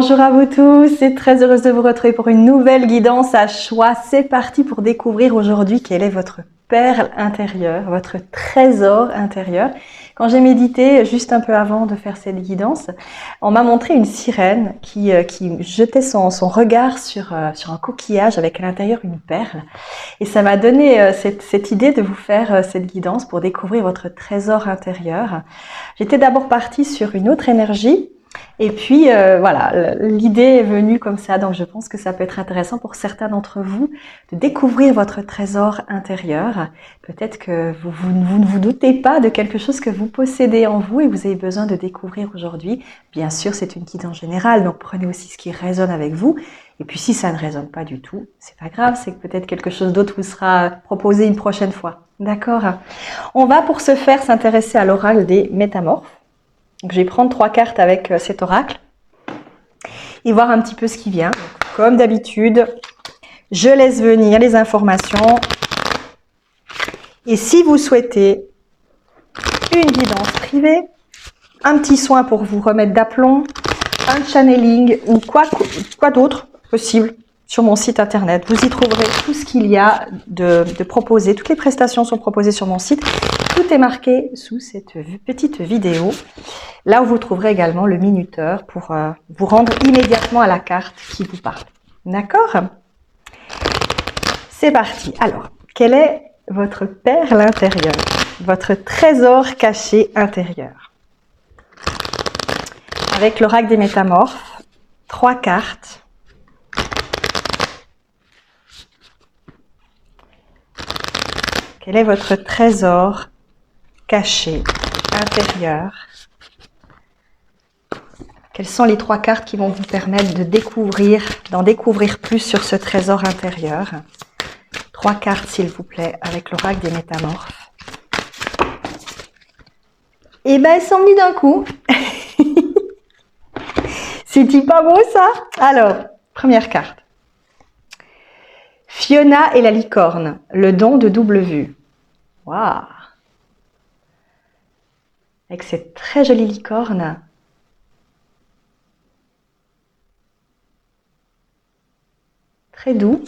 Bonjour à vous tous, c'est très heureuse de vous retrouver pour une nouvelle guidance à choix. C'est parti pour découvrir aujourd'hui quelle est votre perle intérieure, votre trésor intérieur. Quand j'ai médité juste un peu avant de faire cette guidance, on m'a montré une sirène qui jetait son regard sur un coquillage avec à l'intérieur une perle. Et ça m'a donné cette idée de vous faire cette guidance pour découvrir votre trésor intérieur. J'étais d'abord partie sur une autre énergie. Et puis voilà, l'idée est venue comme ça, donc je pense que ça peut être intéressant pour certains d'entre vous de découvrir votre trésor intérieur. Peut-être que vous ne vous doutez pas de quelque chose que vous possédez en vous et vous avez besoin de découvrir aujourd'hui. Bien sûr, c'est une guidance générale, donc prenez aussi ce qui résonne avec vous. Et puis si ça ne résonne pas du tout, c'est pas grave, c'est que peut-être quelque chose d'autre vous sera proposé une prochaine fois. D'accord? On va pour ce faire s'intéresser à l'oracle des métamorphes. Donc, je vais prendre 3 cartes avec cet oracle et voir un petit peu ce qui vient. Donc, comme d'habitude, je laisse venir les informations. Et si vous souhaitez une guidance privée, un petit soin pour vous remettre d'aplomb, un channeling ou quoi d'autre possible sur mon site internet, vous y trouverez tout ce qu'il y a de proposé. Toutes les prestations sont proposées sur mon site. Tout est marqué sous cette petite vidéo. Là où vous trouverez également le minuteur pour vous rendre immédiatement à la carte qui vous parle. D'accord? C'est parti. Alors, quelle est votre perle intérieure? Votre trésor caché intérieur? Avec l'oracle des métamorphes, 3 cartes. Quel est votre trésor caché intérieur? Quelles sont les 3 cartes qui vont vous permettre d'en découvrir plus sur ce trésor intérieur? 3 cartes, s'il vous plaît, avec l'oracle des métamorphes. Et ben, elles sont venues d'un coup. C'est-il pas beau, ça? Alors, première carte. Fiona et la licorne, le don de double vue. Waouh! Avec cette très jolie licorne. Très doux.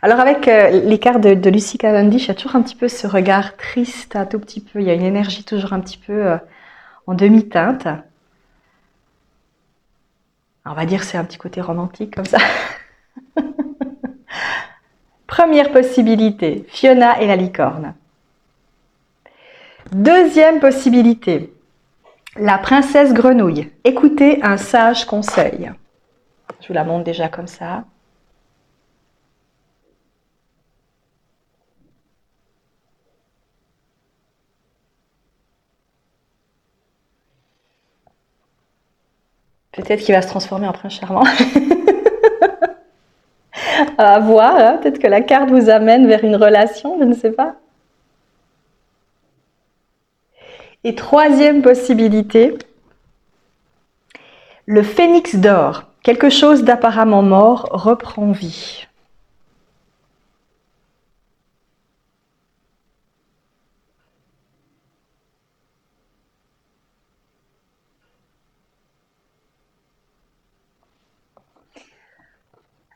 Alors avec les cartes de Lucy Cavendish, il y a toujours un petit peu ce regard triste, un tout petit peu. Il y a une énergie toujours un petit peu en demi-teinte. On va dire que c'est un petit côté romantique comme ça. Première possibilité, Fiona et la licorne. Deuxième possibilité, la princesse grenouille. Écoutez un sage conseil. Je vous la montre déjà comme ça. Peut-être qu'il va se transformer en prince charmant. À voir, hein. Peut-être que la carte vous amène vers une relation, je ne sais pas. Et troisième possibilité, le phénix d'or. Quelque chose d'apparemment mort reprend vie.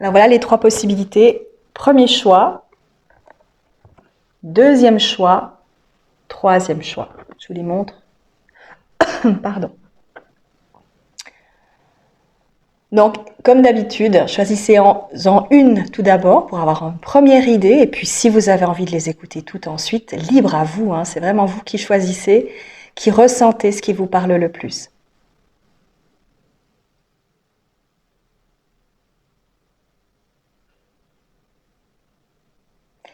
Alors voilà les 3 possibilités. Premier choix, deuxième choix, troisième choix. Je vous les montre. Pardon. Donc, comme d'habitude, choisissez-en une tout d'abord pour avoir une première idée. Et puis, si vous avez envie de les écouter toutes ensuite, libre à vous. Hein, c'est vraiment vous qui choisissez, qui ressentez ce qui vous parle le plus.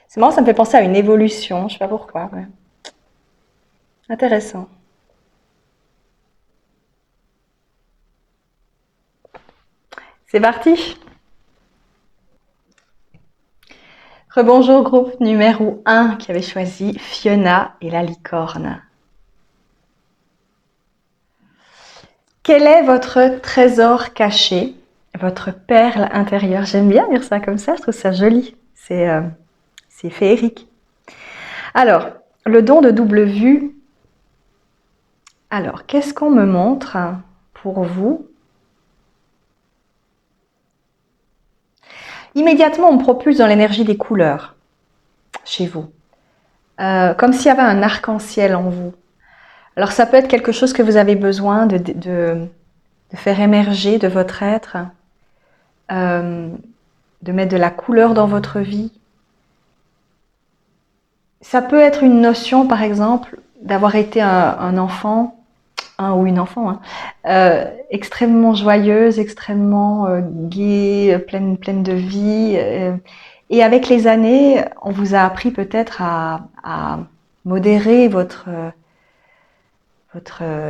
C'est marrant, ça me fait penser à une évolution. Je ne sais pas pourquoi. Ouais. Intéressant. C'est parti. Rebonjour groupe numéro 1 qui avait choisi Fiona et la licorne. Quel est votre trésor caché, votre perle intérieure? J'aime bien dire ça comme ça, je trouve ça joli. C'est féerique. Alors, le don de double vue. Alors, qu'est-ce qu'on me montre pour vous. Immédiatement, on propulse dans l'énergie des couleurs chez vous. Comme s'il y avait un arc-en-ciel en vous. Alors ça peut être quelque chose que vous avez besoin de faire émerger de votre être, de mettre de la couleur dans votre vie. Ça peut être une notion, par exemple, d'avoir été un enfant, un ou une enfant, extrêmement joyeuse, extrêmement gaie, pleine de vie. Et avec les années, on vous a appris peut-être à modérer votre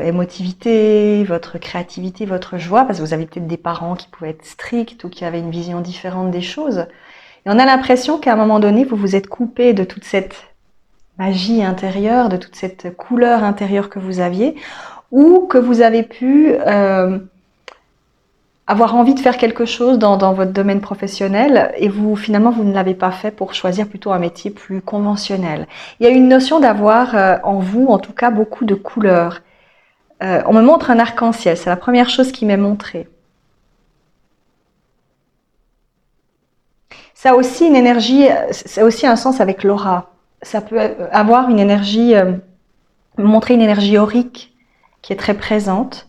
émotivité, votre créativité, votre joie, parce que vous avez peut-être des parents qui pouvaient être stricts ou qui avaient une vision différente des choses. Et on a l'impression qu'à un moment donné, vous vous êtes coupé de toute cette magie intérieure, de toute cette couleur intérieure que vous aviez, ou que vous avez pu avoir envie de faire quelque chose dans votre domaine professionnel et finalement vous ne l'avez pas fait pour choisir plutôt un métier plus conventionnel. Il y a une notion d'avoir en vous, en tout cas, beaucoup de couleurs. On me montre un arc-en-ciel, c'est la première chose qui m'est montrée. Ça a aussi une énergie, ça a aussi un sens avec l'aura. Ça peut avoir une énergie, montrer une énergie aurique qui est très présente.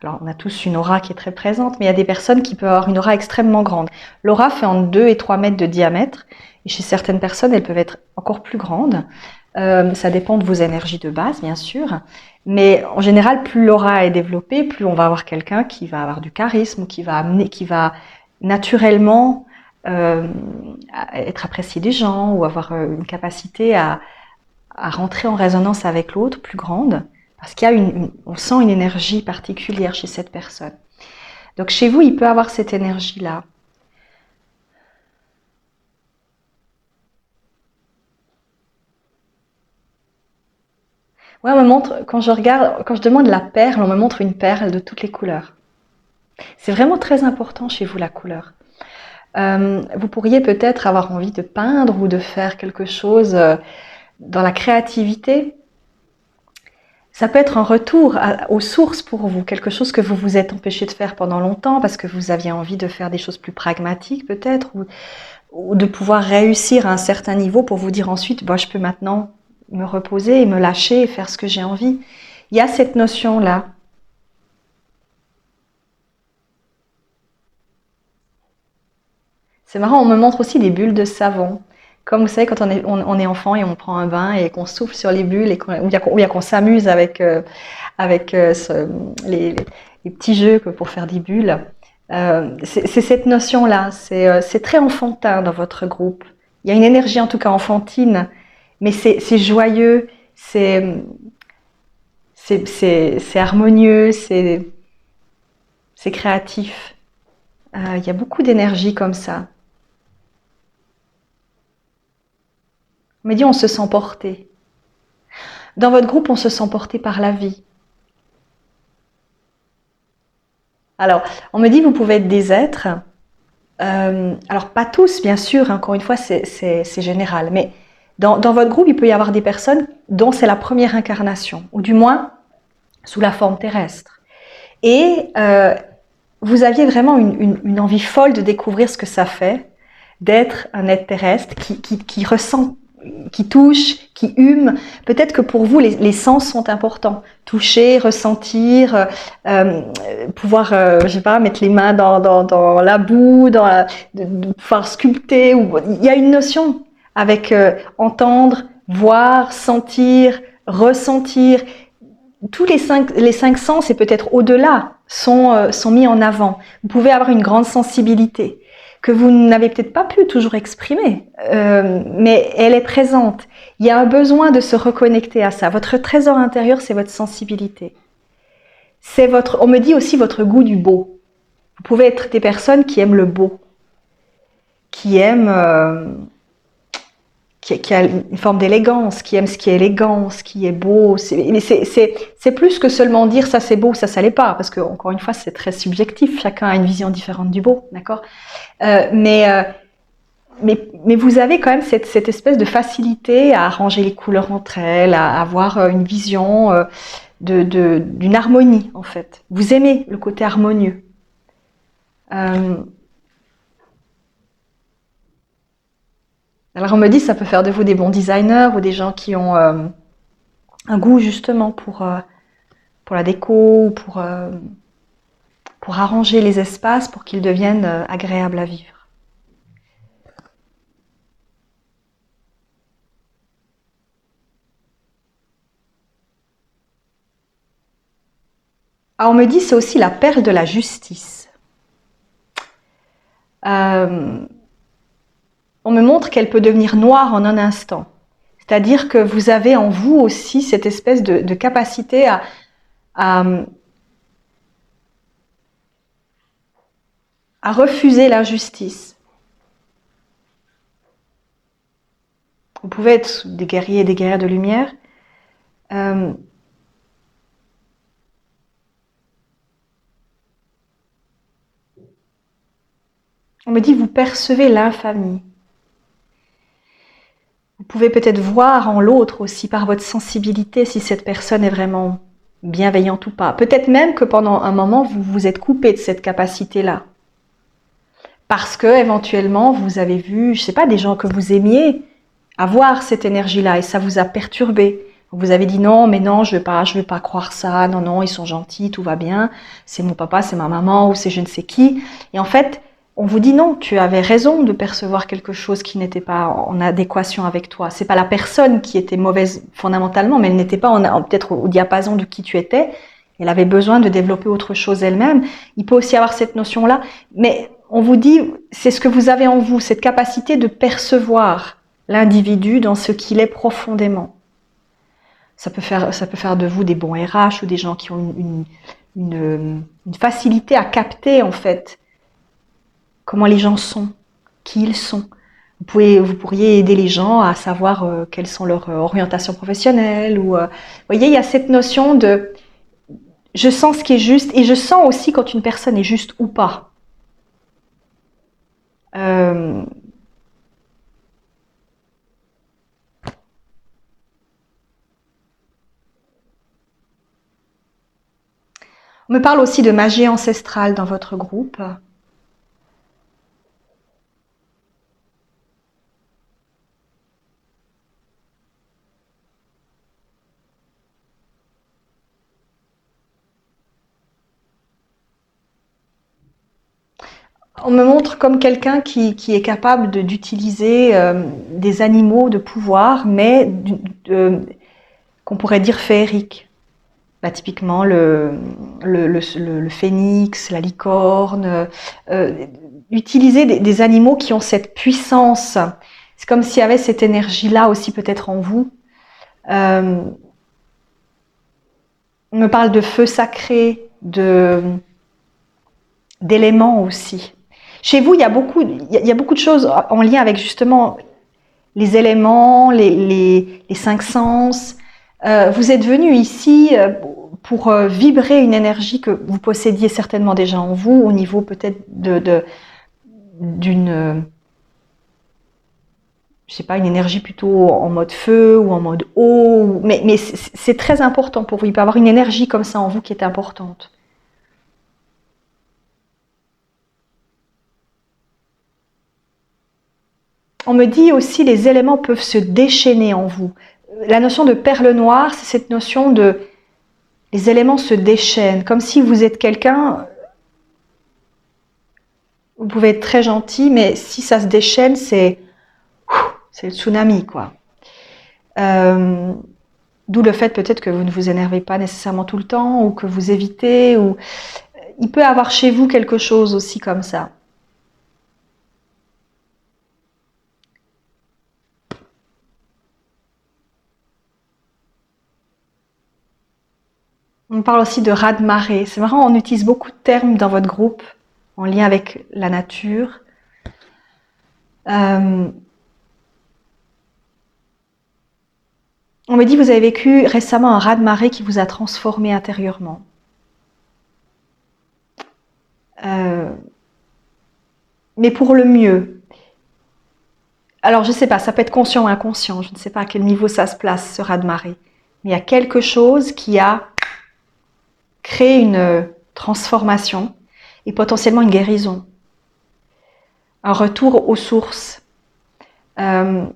Alors, on a tous une aura qui est très présente, mais il y a des personnes qui peuvent avoir une aura extrêmement grande. L'aura fait entre 2 et 3 mètres de diamètre, et chez certaines personnes, elles peuvent être encore plus grandes. Ça dépend de vos énergies de base, bien sûr, mais en général, plus l'aura est développée, plus on va avoir quelqu'un qui va avoir du charisme, qui va naturellement être apprécié des gens, ou avoir une capacité à rentrer en résonance avec l'autre plus grande. Parce qu'il y a on sent une énergie particulière chez cette personne. Donc chez vous, il peut avoir cette énergie-là. Ouais, on me montre, quand je demande la perle, on me montre une perle de toutes les couleurs. C'est vraiment très important chez vous, la couleur. Vous pourriez peut-être avoir envie de peindre ou de faire quelque chose dans la créativité. Ça peut être un retour aux sources pour vous, quelque chose que vous vous êtes empêché de faire pendant longtemps parce que vous aviez envie de faire des choses plus pragmatiques peut-être, ou de pouvoir réussir à un certain niveau pour vous dire ensuite, je peux maintenant me reposer et me lâcher et faire ce que j'ai envie. Il y a cette notion-là. C'est marrant, on me montre aussi des bulles de savon. Comme vous savez, quand on est enfant et on prend un bain et qu'on souffle sur les bulles et ou bien qu'on s'amuse avec les petits jeux pour faire des bulles. C'est cette notion-là. C'est très enfantin dans votre groupe. Il y a une énergie en tout cas enfantine, mais c'est joyeux, c'est harmonieux, c'est créatif. Il y a beaucoup d'énergie comme ça. On me dit on se sent porté. Dans votre groupe, on se sent porté par la vie. Alors, on me dit vous pouvez être des êtres. Alors, pas tous, bien sûr, encore une fois, c'est général. Mais dans votre groupe, il peut y avoir des personnes dont c'est la première incarnation, ou du moins sous la forme terrestre. Et vous aviez vraiment une envie folle de découvrir ce que ça fait d'être un être terrestre qui ressent, qui touche, qui hume. Peut-être que pour vous, les sens sont importants. Toucher, ressentir, pouvoir, je sais pas, mettre les mains dans la boue, de pouvoir sculpter. Il y a une notion avec entendre, voir, sentir, ressentir. Tous les cinq sens, et peut-être au-delà, sont mis en avant. Vous pouvez avoir une grande sensibilité que vous n'avez peut-être pas pu toujours exprimer, mais elle est présente. Il y a un besoin de se reconnecter à ça. Votre trésor intérieur, c'est votre sensibilité. On me dit aussi votre goût du beau. Vous pouvez être des personnes qui aiment le beau, qui aiment, qui a une forme d'élégance, qui aime ce qui est élégant, ce qui est beau. C'est plus que seulement dire ça c'est beau, ça l'est pas, parce que encore une fois c'est très subjectif, chacun a une vision différente du beau, d'accord, mais vous avez quand même cette espèce de facilité à arranger les couleurs entre elles, à avoir une vision d'une harmonie en fait. Vous aimez le côté harmonieux. Alors on me dit ça peut faire de vous des bons designers ou des gens qui ont un goût justement pour la déco ou pour arranger les espaces pour qu'ils deviennent agréables à vivre. Ah, on me dit c'est aussi la perle de la justice. On me montre qu'elle peut devenir noire en un instant. C'est-à-dire que vous avez en vous aussi cette espèce de capacité à refuser l'injustice. Vous pouvez être des guerriers et des guerrières de lumière. On me dit, vous percevez l'infamie. Vous pouvez peut-être voir en l'autre aussi par votre sensibilité si cette personne est vraiment bienveillante ou pas. Peut-être même que pendant un moment, vous vous êtes coupé de cette capacité-là. Parce que éventuellement, vous avez vu, je sais pas, des gens que vous aimiez avoir cette énergie-là et ça vous a perturbé. Vous avez dit non, mais non, je veux pas croire ça. Non, non, ils sont gentils, tout va bien. C'est mon papa, c'est ma maman ou c'est je ne sais qui. Et en fait, on vous dit non, tu avais raison de percevoir quelque chose qui n'était pas en adéquation avec toi. C'est pas la personne qui était mauvaise fondamentalement, mais elle n'était pas peut-être au diapason de qui tu étais. Elle avait besoin de développer autre chose elle-même. Il peut aussi avoir cette notion-là, mais on vous dit, c'est ce que vous avez en vous, cette capacité de percevoir l'individu dans ce qu'il est profondément. Ça peut faire de vous des bons RH ou des gens qui ont une facilité à capter en fait comment les gens sont, qui ils sont. Vous pourriez aider les gens à savoir quelles sont leurs orientations professionnelles. Vous voyez, il y a cette notion de je sens ce qui est juste et je sens aussi quand une personne est juste ou pas. On me parle aussi de magie ancestrale dans votre groupe. On me montre comme quelqu'un qui est capable d'utiliser des animaux de pouvoir, mais qu'on pourrait dire féeriques. Bah, typiquement le phénix, la licorne, utiliser des animaux qui ont cette puissance. C'est comme s'il y avait cette énergie-là aussi peut-être en vous. On me parle de feu sacré, d'éléments aussi. Chez vous, il y a beaucoup de choses en lien avec justement les éléments, les cinq sens. Vous êtes venu ici pour vibrer une énergie que vous possédiez certainement déjà en vous, au niveau peut-être d'une, je sais pas, une énergie plutôt en mode feu ou en mode eau. Mais c'est très important pour vous. Il peut y avoir une énergie comme ça en vous qui est importante. On me dit aussi les éléments peuvent se déchaîner en vous. La notion de perle noire, c'est cette notion de les éléments se déchaînent, comme si vous êtes quelqu'un, vous pouvez être très gentil, mais si ça se déchaîne, c'est le tsunami, quoi. D'où le fait peut-être que vous ne vous énervez pas nécessairement tout le temps, ou que vous évitez, ou il peut y avoir chez vous quelque chose aussi comme ça. On parle aussi de raz-de-marée. C'est marrant, on utilise beaucoup de termes dans votre groupe en lien avec la nature. On me dit que vous avez vécu récemment un raz-de-marée qui vous a transformé intérieurement. Mais pour le mieux. Alors je ne sais pas, ça peut être conscient ou inconscient, je ne sais pas à quel niveau ça se place, ce raz-de-marée. Mais il y a quelque chose qui a créer une transformation et potentiellement une guérison. Un retour aux sources. On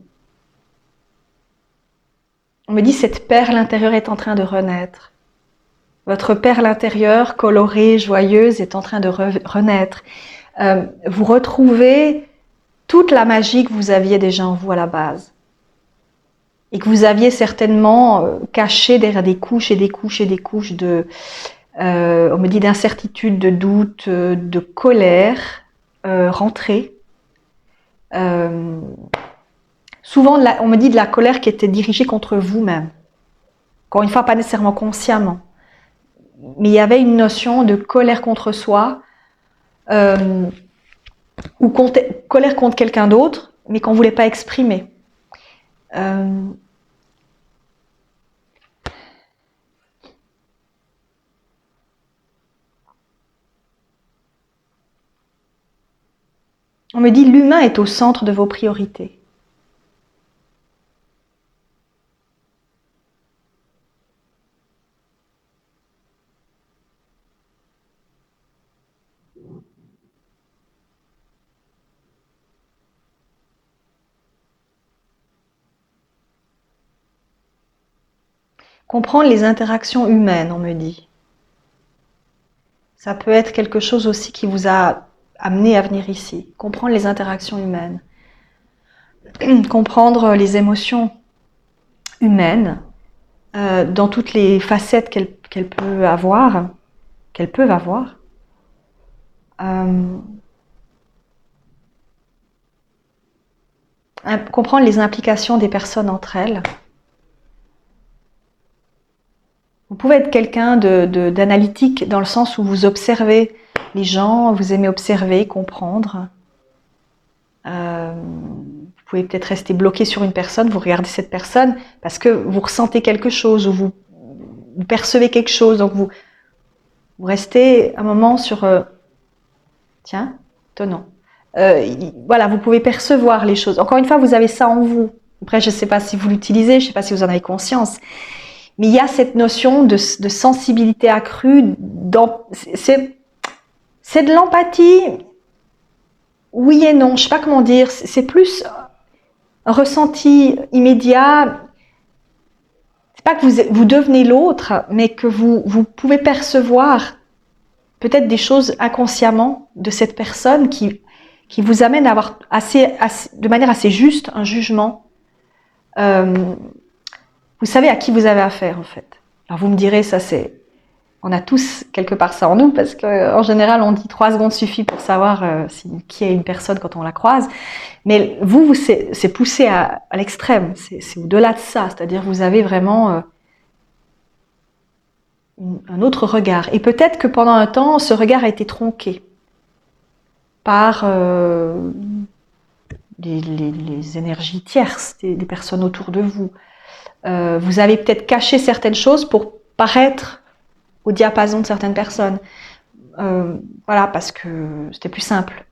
me dit cette perle intérieure est en train de renaître. Votre perle intérieure, colorée, joyeuse, est en train de renaître. Vous retrouvez toute la magie que vous aviez déjà en vous à la base. Et que vous aviez certainement cachée derrière des couches et des couches et des couches de, on me dit d'incertitude, de doute, de colère, rentrée. Souvent, on me dit de la colère qui était dirigée contre vous-même. Encore une fois, pas nécessairement consciemment. Mais il y avait une notion de colère contre soi, ou colère contre quelqu'un d'autre, mais qu'on ne voulait pas exprimer. On me dit l'humain est au centre de vos priorités. Comprendre les interactions humaines, on me dit. Ça peut être quelque chose aussi qui vous a amené à venir ici. Comprendre les interactions humaines. Comprendre les émotions humaines dans toutes les facettes qu'elles peuvent avoir. Comprendre les implications des personnes entre elles. Vous pouvez être quelqu'un d'analytique dans le sens où vous observez les gens, vous aimez observer, comprendre. Vous pouvez peut-être rester bloqué sur une personne, vous regardez cette personne parce que vous ressentez quelque chose ou vous percevez quelque chose. Donc vous restez un moment sur tiens, étonnant. Voilà, vous pouvez percevoir les choses. Encore une fois, vous avez ça en vous. Après, je ne sais pas si vous l'utilisez, je ne sais pas si vous en avez conscience. Mais il y a cette notion de sensibilité accrue. C'est de l'empathie, oui et non. Je ne sais pas comment dire. C'est plus un ressenti immédiat. C'est pas que vous devenez l'autre, mais que vous pouvez percevoir peut-être des choses inconsciemment de cette personne qui vous amène à avoir de manière assez juste un jugement. Vous savez à qui vous avez affaire en fait. Alors vous me direz, on a tous quelque part ça en nous parce qu'en général on dit 3 secondes suffit pour savoir qui est une personne quand on la croise. Mais vous c'est poussé à l'extrême, c'est au-delà de ça. C'est-à-dire vous avez vraiment un autre regard. Et peut-être que pendant un temps, ce regard a été tronqué par les énergies tierces des personnes autour de vous. Vous avez peut-être caché certaines choses pour paraître au diapason de certaines personnes. Voilà, parce que c'était plus simple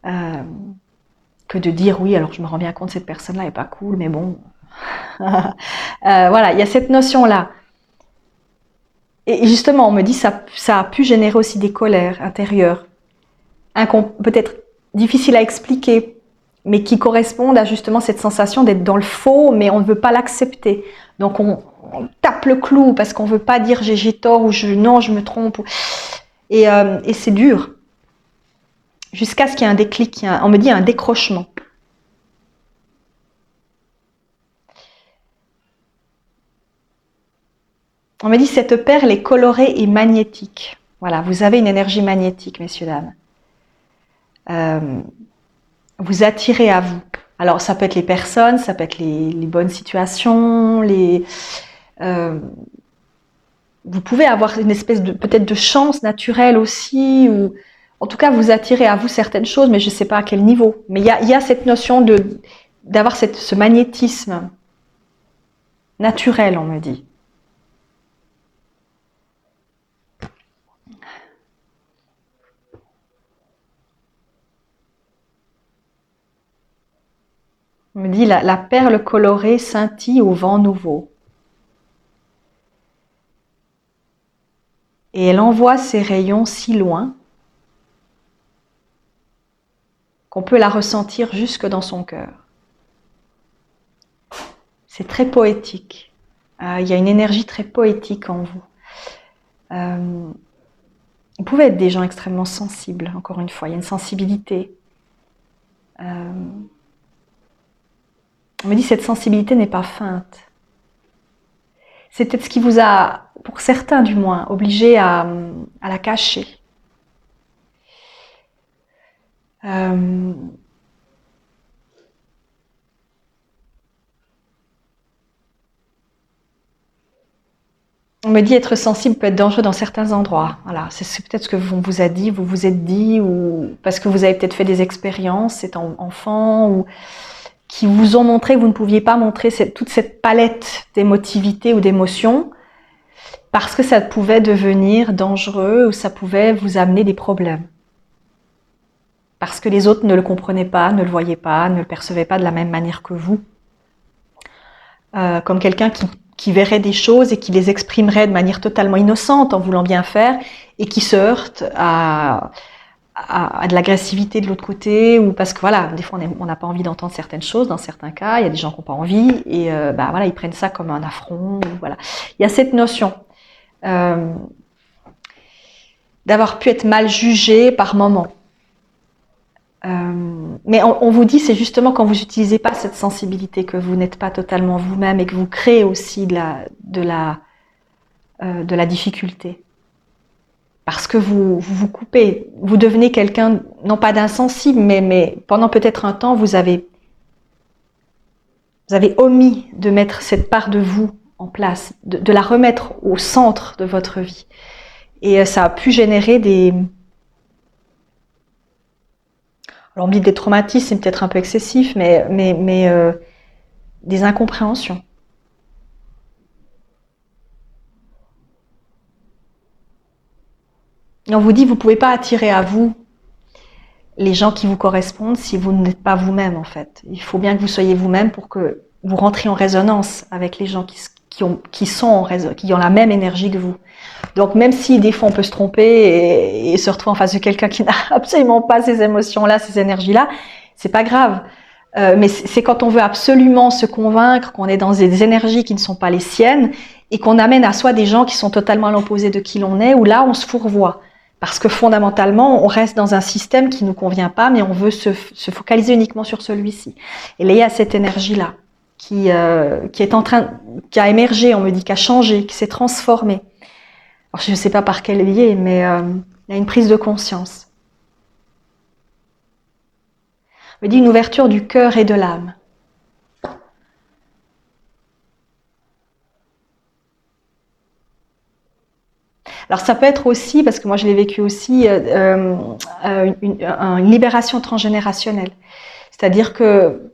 que de dire oui, alors je me rends bien compte cette personne-là est pas cool, mais bon. Voilà, il y a cette notion-là. Et justement, on me dit ça a pu générer aussi des colères intérieures, peut-être difficiles à expliquer, mais qui correspondent à justement cette sensation d'être dans le faux, mais on ne veut pas l'accepter. Donc on tape le clou parce qu'on ne veut pas dire j'ai tort ou non, je me trompe. Et c'est dur. Jusqu'à ce qu'il y ait un déclic, on me dit un décrochement. On me dit cette perle est colorée et magnétique. Voilà, vous avez une énergie magnétique, messieurs, dames. Vous attirez à vous. Alors ça peut être les personnes, ça peut être les bonnes situations, vous pouvez avoir une espèce de peut-être de chance naturelle aussi, ou en tout cas vous attirez à vous certaines choses, mais je ne sais pas à quel niveau. Mais il y a cette notion d'avoir ce magnétisme naturel, on me dit. On me dit la perle colorée scintille au vent nouveau. Et elle envoie ses rayons si loin qu'on peut la ressentir jusque dans son cœur. C'est très poétique. Il y a une énergie très poétique en vous. Vous pouvez être des gens extrêmement sensibles, encore une fois. Il y a une sensibilité. On me dit cette sensibilité n'est pas feinte. C'est peut-être ce qui vous a, pour certains du moins, obligé à la cacher. On me dit être sensible peut être dangereux dans certains endroits. Voilà, c'est peut-être ce que vous vous a dit, vous vous êtes dit, ou parce que vous avez peut-être fait des expériences étant enfant, ou qui vous ont montré que vous ne pouviez pas montrer toute cette palette d'émotivité ou d'émotions, parce que ça pouvait devenir dangereux ou ça pouvait vous amener des problèmes. Parce que les autres ne le comprenaient pas, ne le voyaient pas, ne le percevaient pas de la même manière que vous. Comme quelqu'un qui verrait des choses et qui les exprimerait de manière totalement innocente en voulant bien faire et qui se heurte à de l'agressivité de l'autre côté, ou parce que voilà, des fois on n'a pas envie d'entendre certaines choses, dans certains cas, il y a des gens qui n'ont pas envie et voilà, ils prennent ça comme un affront. Voilà. Il y a cette notion d'avoir pu être mal jugé par moment. Mais on vous dit, c'est justement quand vous n'utilisez pas cette sensibilité que vous n'êtes pas totalement vous-même et que vous créez aussi de la difficulté. Parce que vous coupez, vous devenez quelqu'un, non pas d'insensible, mais pendant peut-être un temps, vous avez omis de mettre cette part de vous en place, de la remettre au centre de votre vie. Et ça a pu générer des... Alors on dit des traumatismes, c'est peut-être un peu excessif, mais des incompréhensions. Et on vous dit, vous ne pouvez pas attirer à vous les gens qui vous correspondent si vous n'êtes pas vous-même en fait. Il faut bien que vous soyez vous-même pour que vous rentriez en résonance avec les gens qui ont la même énergie que vous. Donc même si des fois on peut se tromper et se retrouver en face de quelqu'un qui n'a absolument pas ces émotions-là, ces énergies-là, c'est pas grave. Mais c'est quand on veut absolument se convaincre qu'on est dans des énergies qui ne sont pas les siennes et qu'on amène à soi des gens qui sont totalement à l'opposé de qui l'on est, où là on se fourvoie. Parce que fondamentalement, on reste dans un système qui ne nous convient pas, mais on veut se focaliser uniquement sur celui-ci. Et là, il y a cette énergie-là qui est en train, qui a émergé, on me dit, qui a changé, qui s'est transformée. Alors, je ne sais pas par quel biais, mais il y a une prise de conscience. On me dit une ouverture du cœur et de l'âme. Alors ça peut être aussi, parce que moi je l'ai vécu aussi, une libération transgénérationnelle. C'est-à-dire que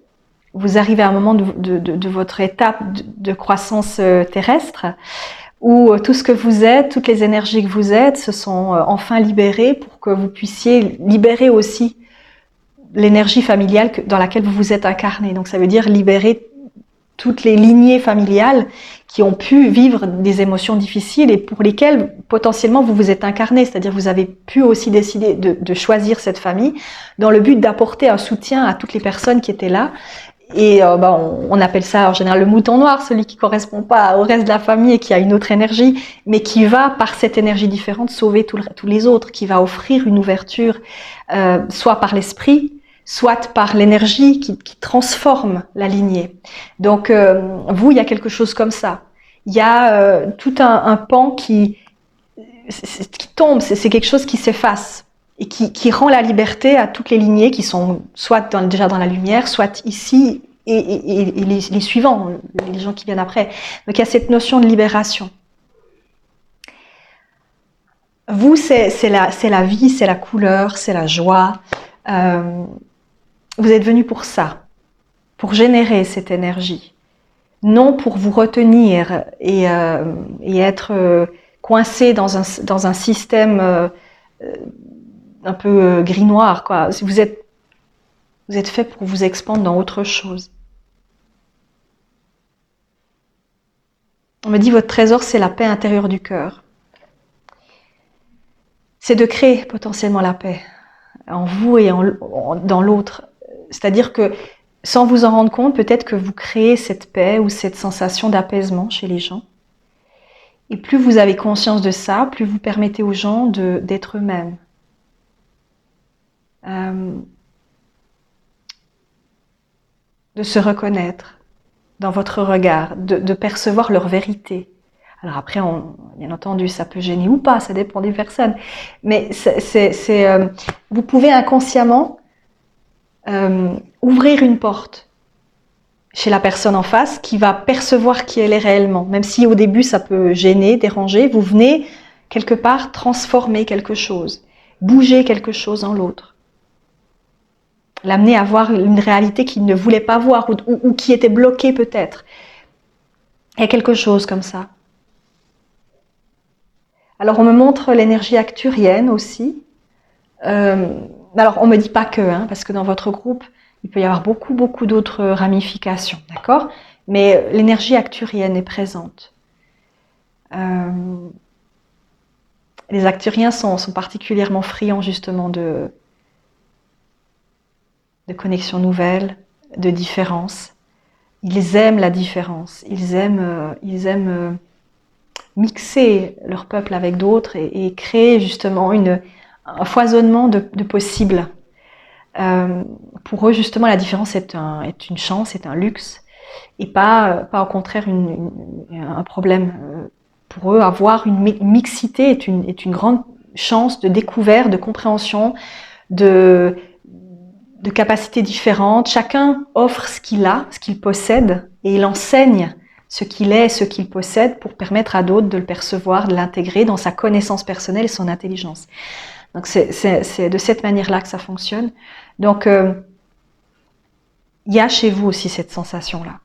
vous arrivez à un moment de votre étape de croissance terrestre où tout ce que vous êtes, toutes les énergies que vous êtes se sont enfin libérées pour que vous puissiez libérer aussi l'énergie familiale dans laquelle vous vous êtes incarné. Donc ça veut dire libérer toutes les lignées familiales qui ont pu vivre des émotions difficiles et pour lesquelles potentiellement vous vous êtes incarné, c'est-à-dire vous avez pu aussi décider de choisir cette famille dans le but d'apporter un soutien à toutes les personnes qui étaient là. Et on appelle ça en général le mouton noir, celui qui correspond pas au reste de la famille et qui a une autre énergie, mais qui va par cette énergie différente sauver tous les autres, qui va offrir une ouverture, soit par l'esprit, soit par l'énergie qui transforme la lignée. Donc vous, il y a quelque chose comme ça. Il y a tout un pan qui tombe, c'est quelque chose qui s'efface et qui rend la liberté à toutes les lignées qui sont soit déjà dans la lumière, soit ici et les suivants, les gens qui viennent après. Donc il y a cette notion de libération. Vous, c'est la vie, c'est la couleur, c'est la joie. Vous êtes venu pour ça, pour générer cette énergie, non pour vous retenir et être coincé dans un système un peu gris-noir, quoi. Vous êtes fait pour vous expandre dans autre chose. On me dit votre trésor, c'est la paix intérieure du cœur. c'est de créer potentiellement la paix en vous et dans l'autre. C'est-à-dire que sans vous en rendre compte, peut-être que vous créez cette paix ou cette sensation d'apaisement chez les gens. Et plus vous avez conscience de ça, plus vous permettez aux gens d'être eux-mêmes. De se reconnaître dans votre regard, de percevoir leur vérité. Alors après, bien entendu, ça peut gêner ou pas, ça dépend des personnes. Mais vous pouvez inconsciemment ouvrir une porte chez la personne en face qui va percevoir qui elle est réellement. Même si au début, ça peut gêner, déranger, vous venez quelque part transformer quelque chose, bouger quelque chose en l'autre. L'amener à voir une réalité qu'il ne voulait pas voir ou qui était bloquée peut-être. Il y a quelque chose comme ça. Alors on me montre l'énergie acturienne aussi. Alors on me dit pas que, parce que dans votre groupe, il peut y avoir beaucoup d'autres ramifications, d'accord? Mais l'énergie acturienne est présente. Les acturiens sont particulièrement friands justement de connexions nouvelles, de différences. Ils aiment la différence, ils aiment mixer leur peuple avec d'autres et créer justement un foisonnement de possibles. Pour eux, justement, la différence est une chance, est un luxe, et pas au contraire un problème. Pour eux, avoir une mixité est une grande chance de découverte, de compréhension, de capacités différentes. Chacun offre ce qu'il a, ce qu'il possède, et il enseigne ce qu'il est, ce qu'il possède, pour permettre à d'autres de le percevoir, de l'intégrer dans sa connaissance personnelle et son intelligence. Donc c'est de cette manière-là que ça fonctionne. Donc il y a chez vous aussi cette sensation-là.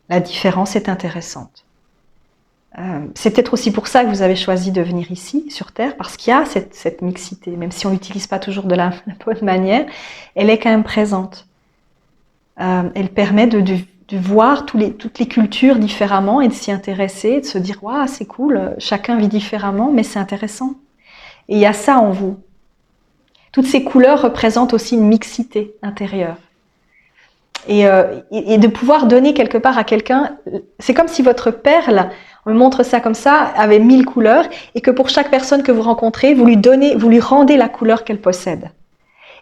La différence est intéressante. C'est peut-être aussi pour ça que vous avez choisi de venir ici, sur Terre, parce qu'il y a cette mixité, même si on l'utilise pas toujours de la bonne manière, elle est quand même présente. Elle permet de voir toutes les cultures différemment et de s'y intéresser, de se dire « Waouh, c'est cool, chacun vit différemment, mais c'est intéressant ». Et il y a ça en vous. Toutes ces couleurs représentent aussi une mixité intérieure. Et de pouvoir donner quelque part à quelqu'un, c'est comme si votre perle, on me montre ça comme ça, avait 1000 couleurs, et que pour chaque personne que vous rencontrez, vous lui rendez la couleur qu'elle possède.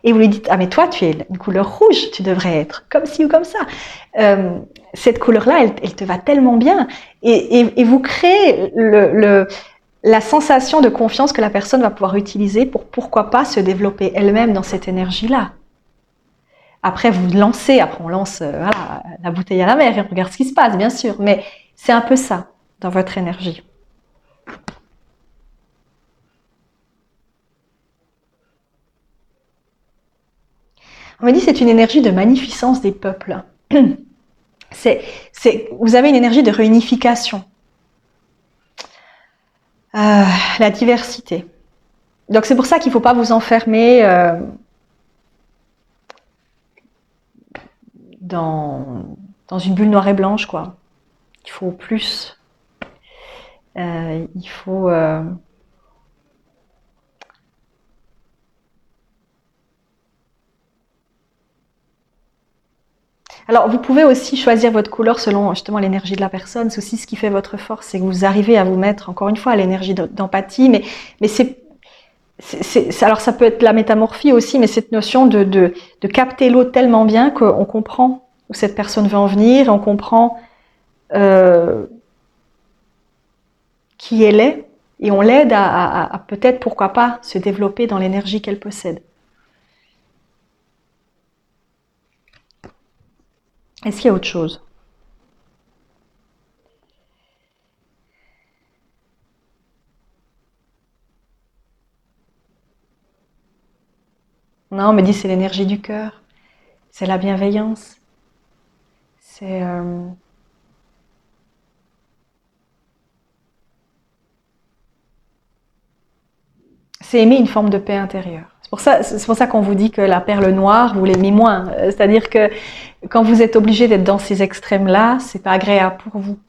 Et vous lui dites, ah mais toi tu es une couleur rouge, tu devrais être comme ci ou comme ça. Cette couleur-là, elle te va tellement bien. Et vous créez la sensation de confiance que la personne va pouvoir utiliser pour pourquoi pas se développer elle-même dans cette énergie-là. Après, vous lancez, après on lance la bouteille à la mer et on regarde ce qui se passe, bien sûr. Mais c'est un peu ça, dans votre énergie. On me dit que c'est une énergie de magnificence des peuples. Vous avez une énergie de réunification. La diversité. Donc c'est pour ça qu'il ne faut pas vous enfermer dans une bulle noire et blanche, quoi. Il faut plus. Il faut... Alors, vous pouvez aussi choisir votre couleur selon justement l'énergie de la personne. C'est aussi ce qui fait votre force, c'est que vous arrivez à vous mettre, encore une fois, à l'énergie d'empathie. Mais alors ça peut être la métamorphie aussi, mais cette notion de capter l'autre tellement bien qu'on comprend où cette personne veut en venir, et on comprend qui elle est, et on l'aide à peut-être, pourquoi pas, se développer dans l'énergie qu'elle possède. Est-ce qu'il y a autre chose? Non, on me dit c'est l'énergie du cœur, c'est la bienveillance, c'est aimer une forme de paix intérieure. C'est pour ça qu'on vous dit que la perle noire, vous l'aimez moins. C'est-à-dire que quand vous êtes obligé d'être dans ces extrêmes-là, c'est pas agréable pour vous.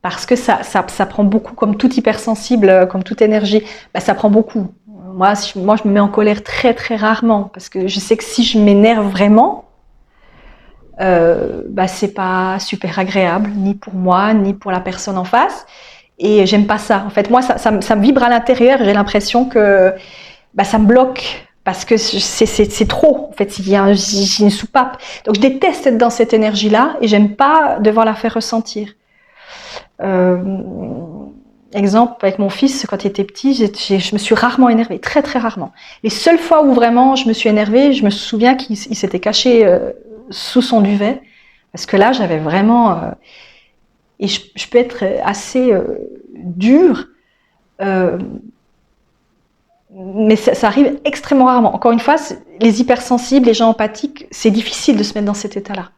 parce que ça prend beaucoup, comme tout hypersensible, comme toute énergie, bah, ça prend beaucoup. Moi, je me mets en colère très très rarement, parce que je sais que si je m'énerve vraiment, bah, c'est pas super agréable, ni pour moi, ni pour la personne en face. Et j'aime pas ça. En fait, moi, ça me vibre à l'intérieur. J'ai l'impression que bah, ça me bloque parce que c'est trop. En fait, j'ai une soupape. Donc, je déteste être dans cette énergie-là et j'aime pas devoir la faire ressentir. Exemple, avec mon fils, quand il était petit, je me suis rarement énervée, très très rarement. Les seules fois où vraiment je me suis énervée, je me souviens qu'il s'était caché sous son duvet, parce que là, j'avais vraiment... et je peux être assez dure, mais ça arrive extrêmement rarement. Encore une fois, les hypersensibles, les gens empathiques, c'est difficile de se mettre dans cet état-là.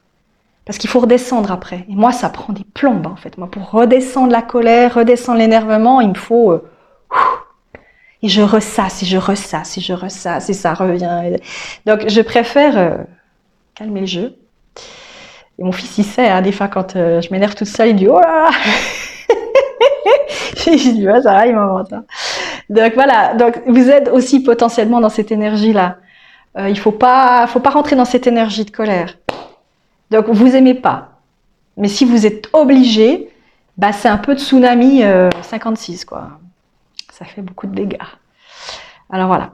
Parce qu'il faut redescendre après. Et moi, ça prend des plombes, en fait. Moi, pour redescendre la colère, redescendre l'énervement, il me faut... et je ressasse, et je ressasse, et je ressasse, et ça revient. Donc, je préfère calmer le jeu. Et mon fils, il sait, hein, des fois, quand je m'énerve toute seule, il dit « Oh là là !» Je dis « Ouais, ça va, il m'invente. » Donc, voilà. Donc, vous êtes aussi potentiellement dans cette énergie-là. Il faut pas rentrer dans cette énergie de colère. Donc, vous aimez pas. Mais si vous êtes obligé, bah, c'est un peu de tsunami 56, quoi. Ça fait beaucoup de dégâts. Alors, voilà.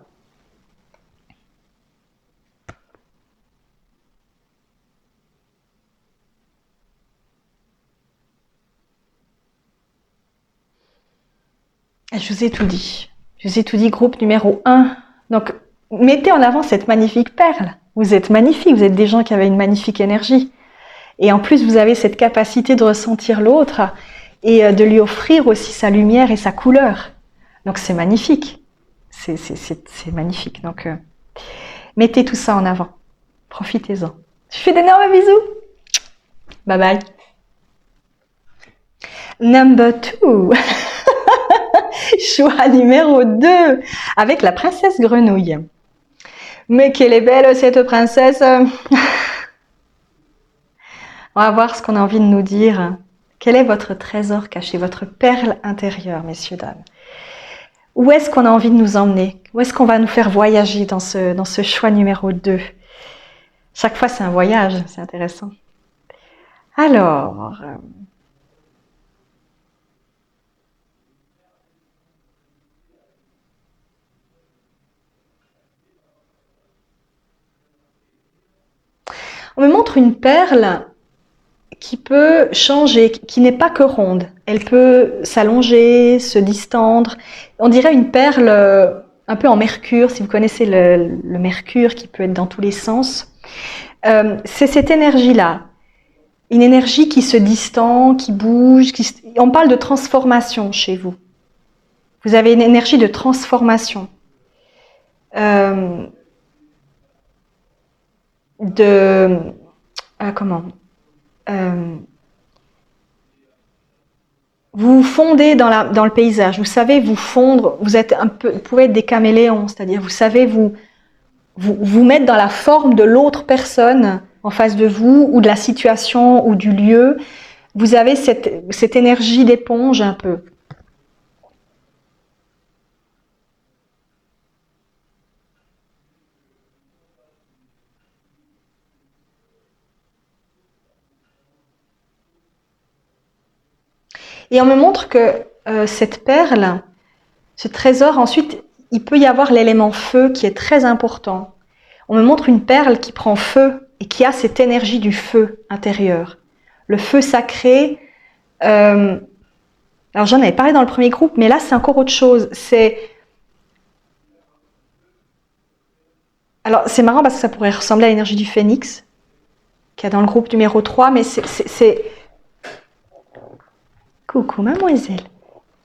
Je vous ai tout dit. Je vous ai tout dit, groupe numéro 1. Donc, mettez en avant cette magnifique perle. Vous êtes magnifique, vous êtes des gens qui avaient une magnifique énergie. Et en plus, vous avez cette capacité de ressentir l'autre et de lui offrir aussi sa lumière et sa couleur. Donc, c'est magnifique. C'est magnifique. Donc, mettez tout ça en avant. Profitez-en. Je fais d'énormes bisous. Bye bye. Number 2. Choix numéro 2. Avec la princesse grenouille. Mais qu'elle est belle cette princesse. On va voir ce qu'on a envie de nous dire. Quel est votre trésor caché, votre perle intérieure, messieurs, dames? Où est-ce qu'on a envie de nous emmener? Où est-ce qu'on va nous faire voyager dans ce choix numéro 2? Chaque fois, c'est un voyage, c'est intéressant. Alors... on me montre une perle qui peut changer, qui n'est pas que ronde. Elle peut s'allonger, se distendre. On dirait une perle un peu en mercure, si vous connaissez le mercure qui peut être dans tous les sens. C'est cette énergie-là. Une énergie qui se distend, qui bouge. On parle de transformation chez vous. Vous avez une énergie de transformation. Vous fondez dans le paysage, vous savez vous fondre, vous pouvez être des caméléons, c'est-à-dire vous savez vous mettre dans la forme de l'autre personne en face de vous, ou de la situation, ou du lieu. Vous avez cette énergie d'éponge un peu. Et on me montre que cette perle, ce trésor, ensuite, il peut y avoir l'élément feu qui est très important. On me montre une perle qui prend feu et qui a cette énergie du feu intérieur. Le feu sacré. Alors j'en avais parlé dans le premier groupe, mais là c'est encore autre chose. Alors c'est marrant parce que ça pourrait ressembler à l'énergie du phénix, qu'il y a dans le groupe numéro 3, mais c'est... Coucou mademoiselle.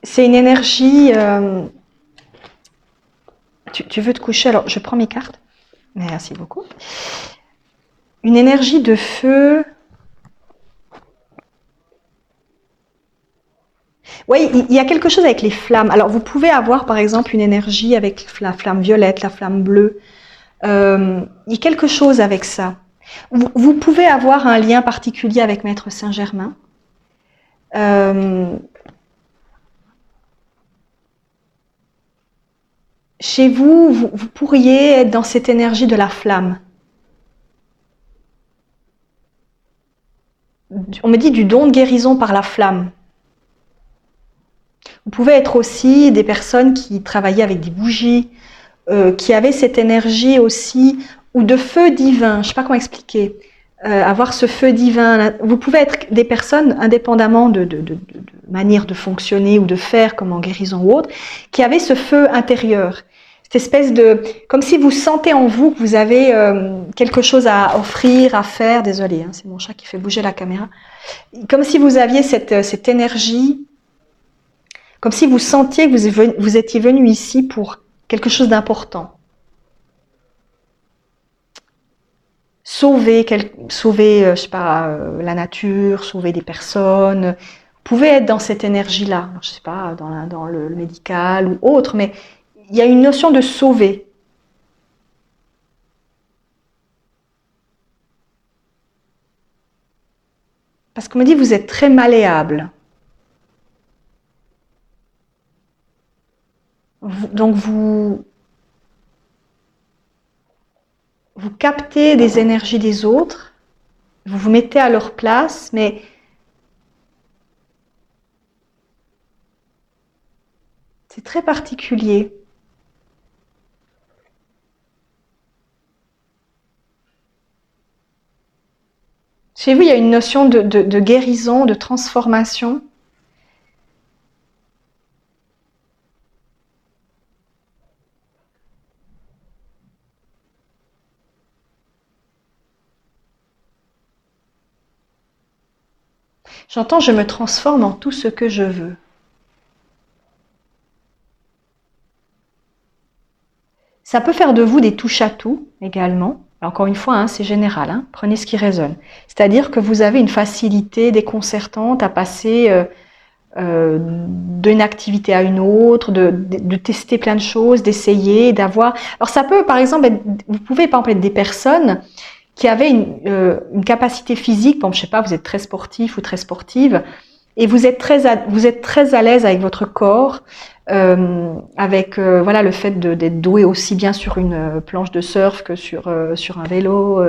C'est une énergie... Tu veux te coucher? Alors je prends mes cartes. Merci beaucoup. Une énergie de feu. Oui, il y a quelque chose avec les flammes. Alors vous pouvez avoir par exemple une énergie avec la flamme violette, la flamme bleue. Il y a quelque chose avec ça. Vous pouvez avoir un lien particulier avec Maître Saint-Germain. Euh, Chez vous, vous pourriez être dans cette énergie de la flamme. On me dit du don de guérison par la flamme. Vous pouvez être aussi des personnes qui travaillaient avec des bougies, qui avaient cette énergie aussi, ou de feu divin, je ne sais pas comment expliquer, avoir ce feu divin. Vous pouvez être des personnes, indépendamment de manière de fonctionner ou de faire, comme en guérison ou autre, qui avaient ce feu intérieur. Cette espèce de... Comme si vous sentez en vous que vous avez quelque chose à offrir, à faire. Désolée, hein, c'est mon chat qui fait bouger la caméra. Comme si vous aviez cette énergie, comme si vous sentiez que vous étiez venu ici pour quelque chose d'important. Sauver, je sais pas, la nature, sauver des personnes. Vous pouvez être dans cette énergie-là, je sais pas, dans le médical ou autre, mais il y a une notion de sauver. Parce qu'on me dit que vous êtes très malléable. Donc vous captez des énergies des autres, vous vous mettez à leur place, mais c'est très particulier. Chez vous, il y a une notion de guérison, de transformation. J'entends, je me transforme en tout ce que je veux. Ça peut faire de vous des touche-à-tout également. Encore une fois, hein, c'est général, hein, prenez ce qui résonne. C'est-à-dire que vous avez une facilité déconcertante à passer d'une activité à une autre, de tester plein de choses, d'essayer, d'avoir... Alors ça peut par exemple être, vous pouvez par exemple être des personnes qui avaient une capacité physique, bon, je sais pas, vous êtes très sportif ou très sportive, et vous êtes très à l'aise avec votre corps, avec voilà le fait d'être doué aussi bien sur une planche de surf que sur un vélo,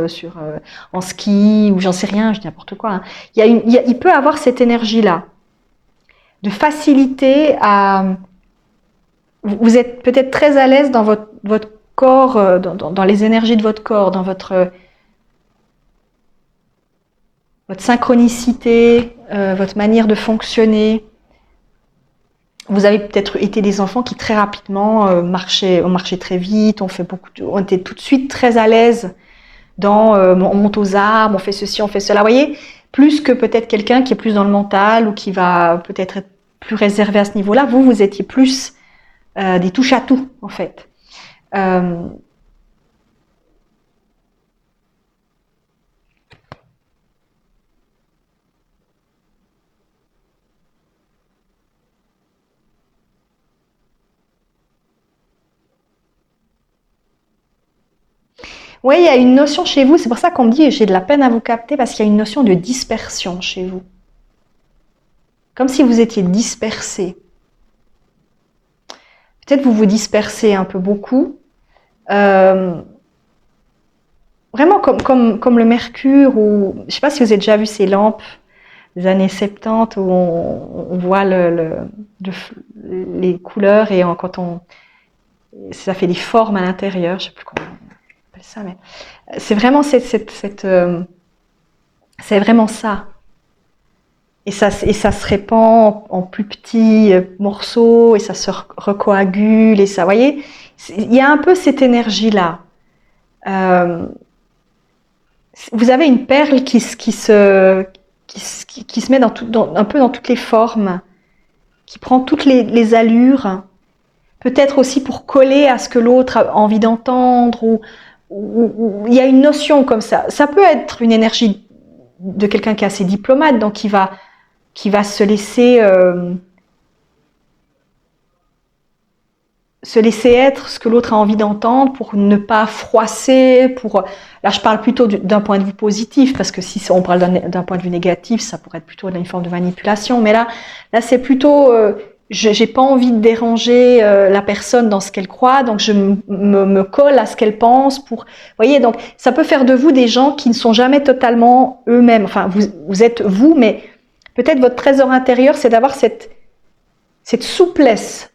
en ski ou j'en sais rien, je dis n'importe quoi. Hein. Il peut avoir cette énergie là de facilité à... Vous êtes peut-être très à l'aise dans votre corps, dans les énergies de votre corps, dans votre synchronicité, votre manière de fonctionner. Vous avez peut-être été des enfants qui très rapidement ont marché très vite, on était tout de suite très à l'aise dans on monte aux arbres, on fait ceci, on fait cela, vous voyez, plus que peut-être quelqu'un qui est plus dans le mental ou qui va peut-être être plus réservé à ce niveau-là. Vous étiez plus des touche-à-tout en fait. Oui, il y a une notion chez vous, c'est pour ça qu'on me dit j'ai de la peine à vous capter parce qu'il y a une notion de dispersion chez vous. Comme si vous étiez dispersé. Peut-être vous vous dispersez un peu beaucoup. Vraiment comme le mercure ou je ne sais pas si vous avez déjà vu ces lampes des années 70 où on voit les couleurs et ça fait des formes à l'intérieur, je ne sais plus comment on appelle ça, mais c'est vraiment c'est vraiment ça. Et ça se répand en plus petits morceaux et ça se recoagule et ça, vous voyez, il y a un peu cette énergie-là. Vous avez une perle qui se met un peu dans toutes les formes, qui prend toutes les allures, peut-être aussi pour coller à ce que l'autre a envie d'entendre, ou il y a une notion comme ça. Ça peut être une énergie de quelqu'un qui est assez diplomate, donc qui va se laisser se laisser être ce que l'autre a envie d'entendre, pour ne pas froisser, pour... Là, je parle plutôt d'un point de vue positif, parce que si on parle d'un point de vue négatif, ça pourrait être plutôt une forme de manipulation. Mais là c'est plutôt... j'ai pas envie de déranger la personne dans ce qu'elle croit, donc je me colle à ce qu'elle pense pour... Vous voyez, donc ça peut faire de vous des gens qui ne sont jamais totalement eux-mêmes. Enfin, vous êtes vous, mais peut-être votre trésor intérieur, c'est d'avoir cette souplesse,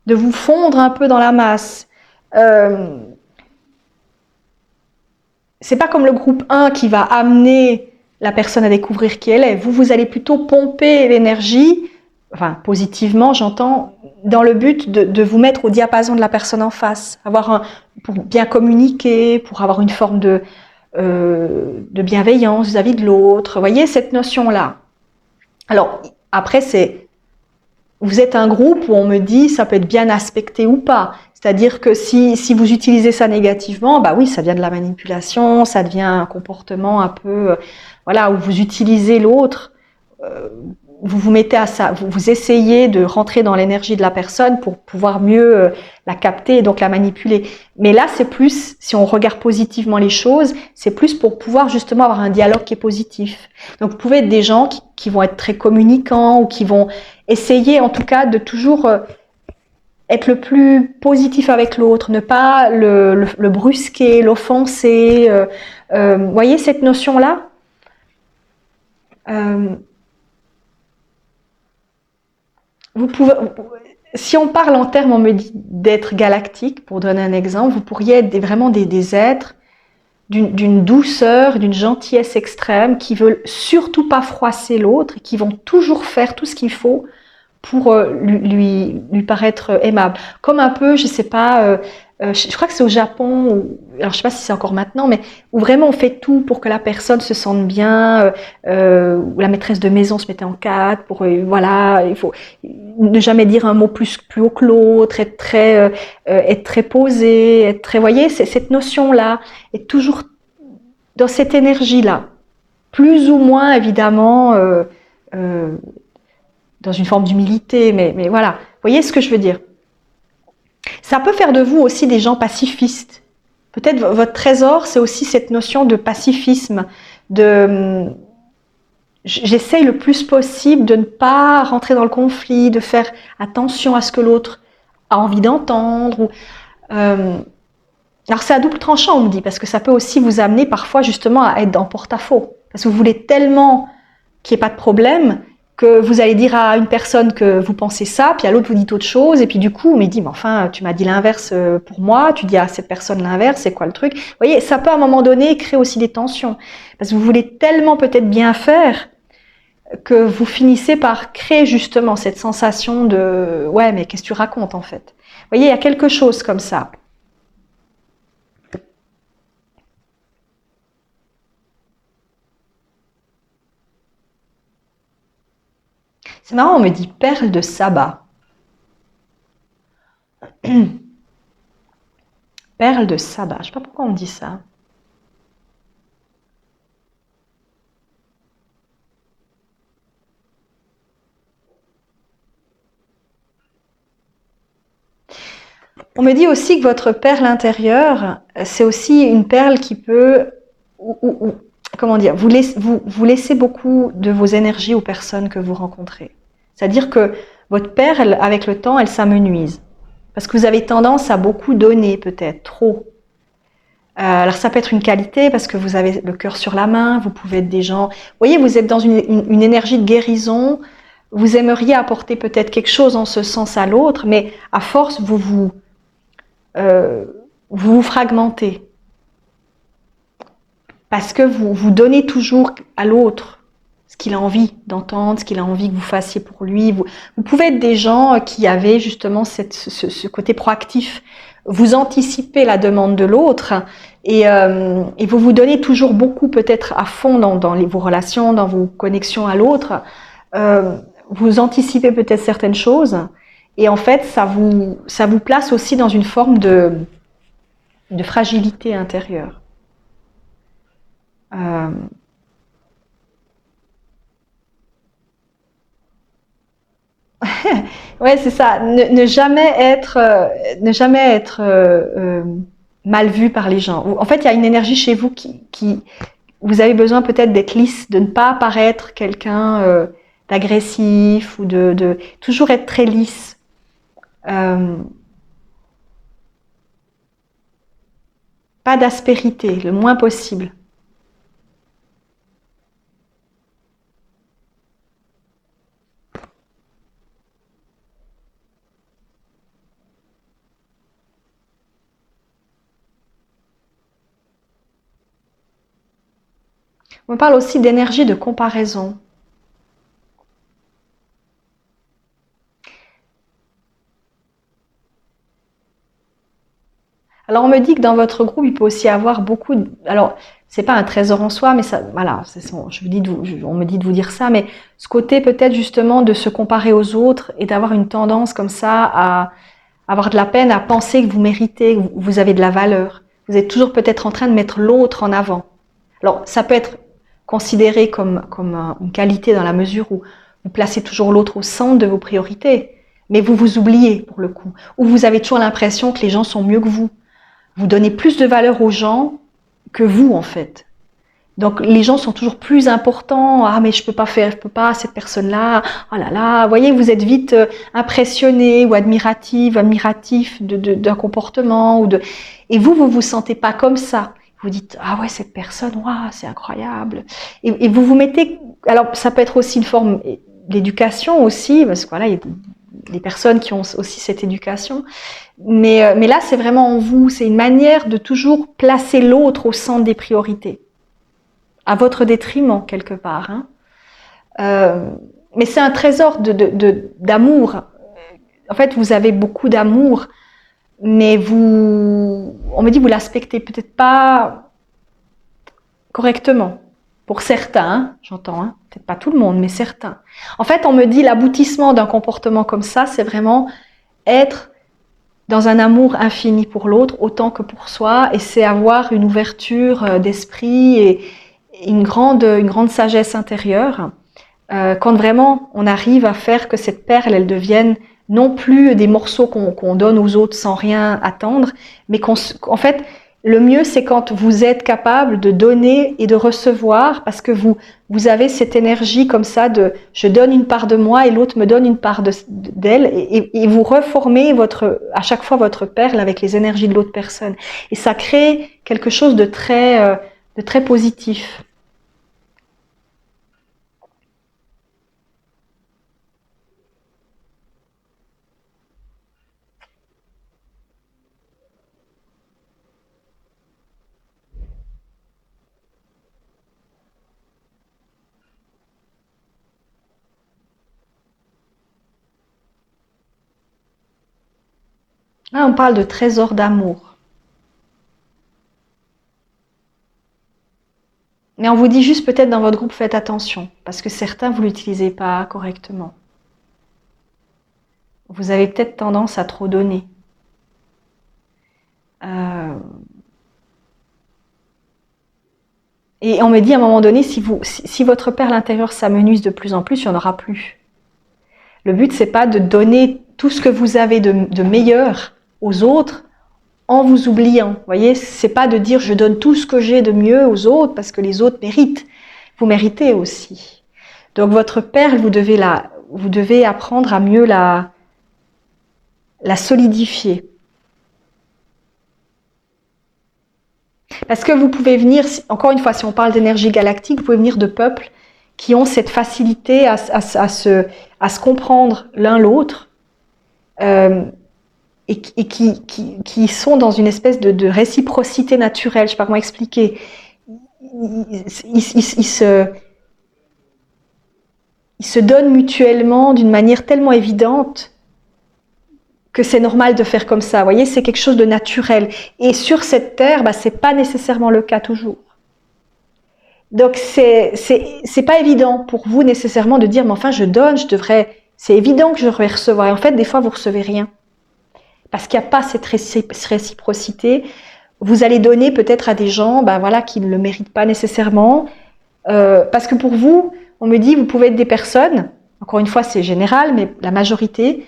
de vous fondre un peu dans la masse. C'est pas comme le groupe 1 qui va amener la personne à découvrir qui elle est. Vous allez plutôt pomper l'énergie, enfin positivement j'entends, dans le but de vous mettre au diapason de la personne en face, pour bien communiquer, pour avoir une forme de bienveillance vis-à-vis de l'autre. Vous voyez cette notion-là. Alors après vous êtes un groupe où on me dit ça peut être bien aspecté ou pas. C'est-à-dire que si vous utilisez ça négativement, bah oui, ça devient de la manipulation, ça devient un comportement un peu, voilà, où vous utilisez l'autre, vous vous mettez à ça, vous essayez de rentrer dans l'énergie de la personne pour pouvoir mieux la capter et donc la manipuler. Mais là, c'est plus, si on regarde positivement les choses, c'est plus pour pouvoir justement avoir un dialogue qui est positif. Donc vous pouvez être des gens qui vont être très communicants ou qui vont essayer en tout cas de toujours être le plus positif avec l'autre, ne pas le brusquer, l'offenser. Vous voyez cette notion-là vous pouvez, si on parle en termes, on me dit d'être galactique, pour donner un exemple, vous pourriez être vraiment des êtres d'une douceur, d'une gentillesse extrême, qui veulent surtout pas froisser l'autre, et qui vont toujours faire tout ce qu'il faut pour lui paraître aimable. Comme un peu, je sais pas, je crois que c'est au Japon, alors je sais pas si c'est encore maintenant, mais où vraiment on fait tout pour que la personne se sente bien, où la maîtresse de maison se mettait en quatre, pour voilà, il faut ne jamais dire un mot plus haut que l'autre, être très posé, être très, voyez, cette notion-là est toujours dans cette énergie-là, plus ou moins évidemment. Euh, dans une forme d'humilité, mais voilà. Vous voyez ce que je veux dire? Ça peut faire de vous aussi des gens pacifistes. Peut-être votre trésor, c'est aussi cette notion de pacifisme, j'essaye le plus possible de ne pas rentrer dans le conflit, de faire attention à ce que l'autre a envie d'entendre. Alors c'est à double tranchant, on me dit, parce que ça peut aussi vous amener parfois justement à être en porte-à-faux. Parce que vous voulez tellement qu'il n'y ait pas de problème, que vous allez dire à une personne que vous pensez ça, puis à l'autre vous dites autre chose, et puis du coup on me dit, mais enfin tu m'as dit l'inverse pour moi, tu dis à cette personne l'inverse, c'est quoi le truc? Vous voyez, ça peut à un moment donné créer aussi des tensions, parce que vous voulez tellement peut-être bien faire, que vous finissez par créer justement cette sensation de, ouais mais qu'est-ce que tu racontes en fait? Vous voyez, il y a quelque chose comme ça. C'est marrant, on me dit perle de sabbat. Perle de sabbat, je sais pas pourquoi on me dit ça. On me dit aussi que votre perle intérieure, c'est aussi une perle qui peut, comment dire, vous laissez beaucoup de vos énergies aux personnes que vous rencontrez. C'est-à-dire que votre perle, avec le temps, elle s'amenuise. Parce que vous avez tendance à beaucoup donner, peut-être, trop. Alors ça peut être une qualité parce que vous avez le cœur sur la main, vous pouvez être des gens... Vous voyez, vous êtes dans une énergie de guérison, vous aimeriez apporter peut-être quelque chose en ce sens à l'autre, mais à force, vous fragmentez. Parce que vous donnez toujours à l'autre ce qu'il a envie d'entendre, ce qu'il a envie que vous fassiez pour lui. Vous pouvez être des gens qui avaient justement ce côté proactif. Vous anticipez la demande de l'autre et vous vous donnez toujours beaucoup peut-être à fond dans vos relations, dans vos connexions à l'autre. Vous anticipez peut-être certaines choses et en fait ça vous place aussi dans une forme de fragilité intérieure. Euh, Ouais, c'est ça. Ne jamais être mal vu par les gens. En fait, il y a une énergie chez vous qui vous avez besoin peut-être d'être lisse, de ne pas paraître quelqu'un d'agressif ou de toujours être très lisse. Euh, Pas d'aspérité, le moins possible. On parle aussi d'énergie de comparaison. Alors on me dit que dans votre groupe, il peut aussi avoir beaucoup de... Alors, c'est pas un trésor en soi, mais ça, voilà, on me dit de vous dire ça, mais ce côté peut-être justement de se comparer aux autres et d'avoir une tendance comme ça à avoir de la peine à penser que vous méritez, que vous avez de la valeur. Vous êtes toujours peut-être en train de mettre l'autre en avant. Alors, ça peut être considéré comme une qualité dans la mesure où vous placez toujours l'autre au centre de vos priorités, mais vous vous oubliez pour le coup, ou vous avez toujours l'impression que les gens sont mieux que vous. Vous donnez plus de valeur aux gens que vous, en fait. Donc les gens sont toujours plus importants. Ah mais je peux pas cette personne-là. Oh là là, vous voyez, vous êtes vite impressionné ou admiratif d'un comportement et vous vous sentez pas comme ça. Vous dites ah ouais cette personne, waouh c'est incroyable. Et vous vous mettez. Alors ça peut être aussi une forme d'éducation aussi parce que voilà il y a des personnes qui ont aussi cette éducation. Mais là c'est vraiment en vous. C'est une manière de toujours placer l'autre au centre des priorités. À votre détriment quelque part. Hein. Mais c'est un trésor d'amour. En fait, vous avez beaucoup d'amour, mais on me dit, vous l'aspectez peut-être pas correctement. Pour certains, hein, j'entends, hein, peut-être pas tout le monde, mais certains. En fait, on me dit, l'aboutissement d'un comportement comme ça, c'est vraiment être dans un amour infini pour l'autre, autant que pour soi, et c'est avoir une ouverture d'esprit et une grande sagesse intérieure, quand vraiment on arrive à faire que cette perle, elle devienne non plus des morceaux qu'on donne aux autres sans rien attendre, mais en fait, le mieux c'est quand vous êtes capable de donner et de recevoir, parce que vous avez cette énergie comme ça de je donne une part de moi et l'autre me donne une part d'elle, et vous reformez à chaque fois votre perle avec les énergies de l'autre personne. Et ça crée quelque chose de très positif. Là, on parle de trésor d'amour. Mais on vous dit juste peut-être dans votre groupe, faites attention, parce que certains, vous ne l'utilisez pas correctement. Vous avez peut-être tendance à trop donner. Et on me dit à un moment donné, si votre perle intérieure s'amenuise de plus en plus, il n'y en aura plus. Le but, c'est pas de donner tout ce que vous avez de meilleur aux autres en vous oubliant. Vous voyez, c'est pas de dire je donne tout ce que j'ai de mieux aux autres parce que les autres méritent. Vous méritez aussi. Donc votre perle, vous devez apprendre à mieux la solidifier. Parce que vous pouvez venir, encore une fois, si on parle d'énergie galactique, vous pouvez venir de peuples qui ont cette facilité à se comprendre l'un l'autre et qui sont dans une espèce de réciprocité naturelle. Je ne sais pas comment expliquer. Ils se donnent mutuellement d'une manière tellement évidente que c'est normal de faire comme ça. Vous voyez, c'est quelque chose de naturel. Et sur cette terre, c'est pas nécessairement le cas toujours. Donc c'est pas évident pour vous nécessairement de dire mais enfin je donne, c'est évident que je vais recevoir. Et en fait, des fois vous recevez rien parce qu'il n'y a pas cette réciprocité. Vous allez donner peut-être à des gens, qui ne le méritent pas nécessairement, parce que pour vous, on me dit, vous pouvez être des personnes. Encore une fois, c'est général, mais la majorité.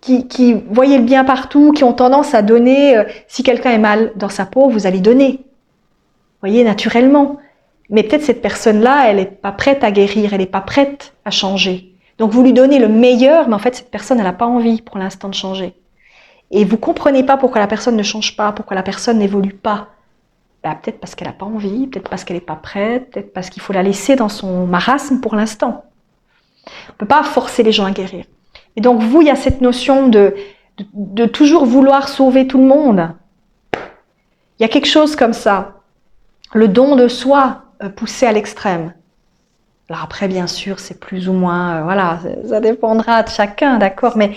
qui voyez le bien partout, qui ont tendance à donner. Si quelqu'un est mal dans sa peau, vous allez donner. Vous voyez, naturellement. Mais peut-être cette personne-là, elle n'est pas prête à guérir, elle n'est pas prête à changer. Donc vous lui donnez le meilleur, mais en fait cette personne, elle n'a pas envie pour l'instant de changer. Et vous comprenez pas pourquoi la personne ne change pas, pourquoi la personne n'évolue pas. Ben, peut-être parce qu'elle n'a pas envie, peut-être parce qu'elle n'est pas prête, peut-être parce qu'il faut la laisser dans son marasme pour l'instant. On ne peut pas forcer les gens à guérir. Et donc vous, il y a cette notion de toujours vouloir sauver tout le monde. Il y a quelque chose comme ça. Le don de soi poussé à l'extrême. Alors après, bien sûr, c'est plus ou moins, voilà, ça dépendra de chacun, d'accord, mais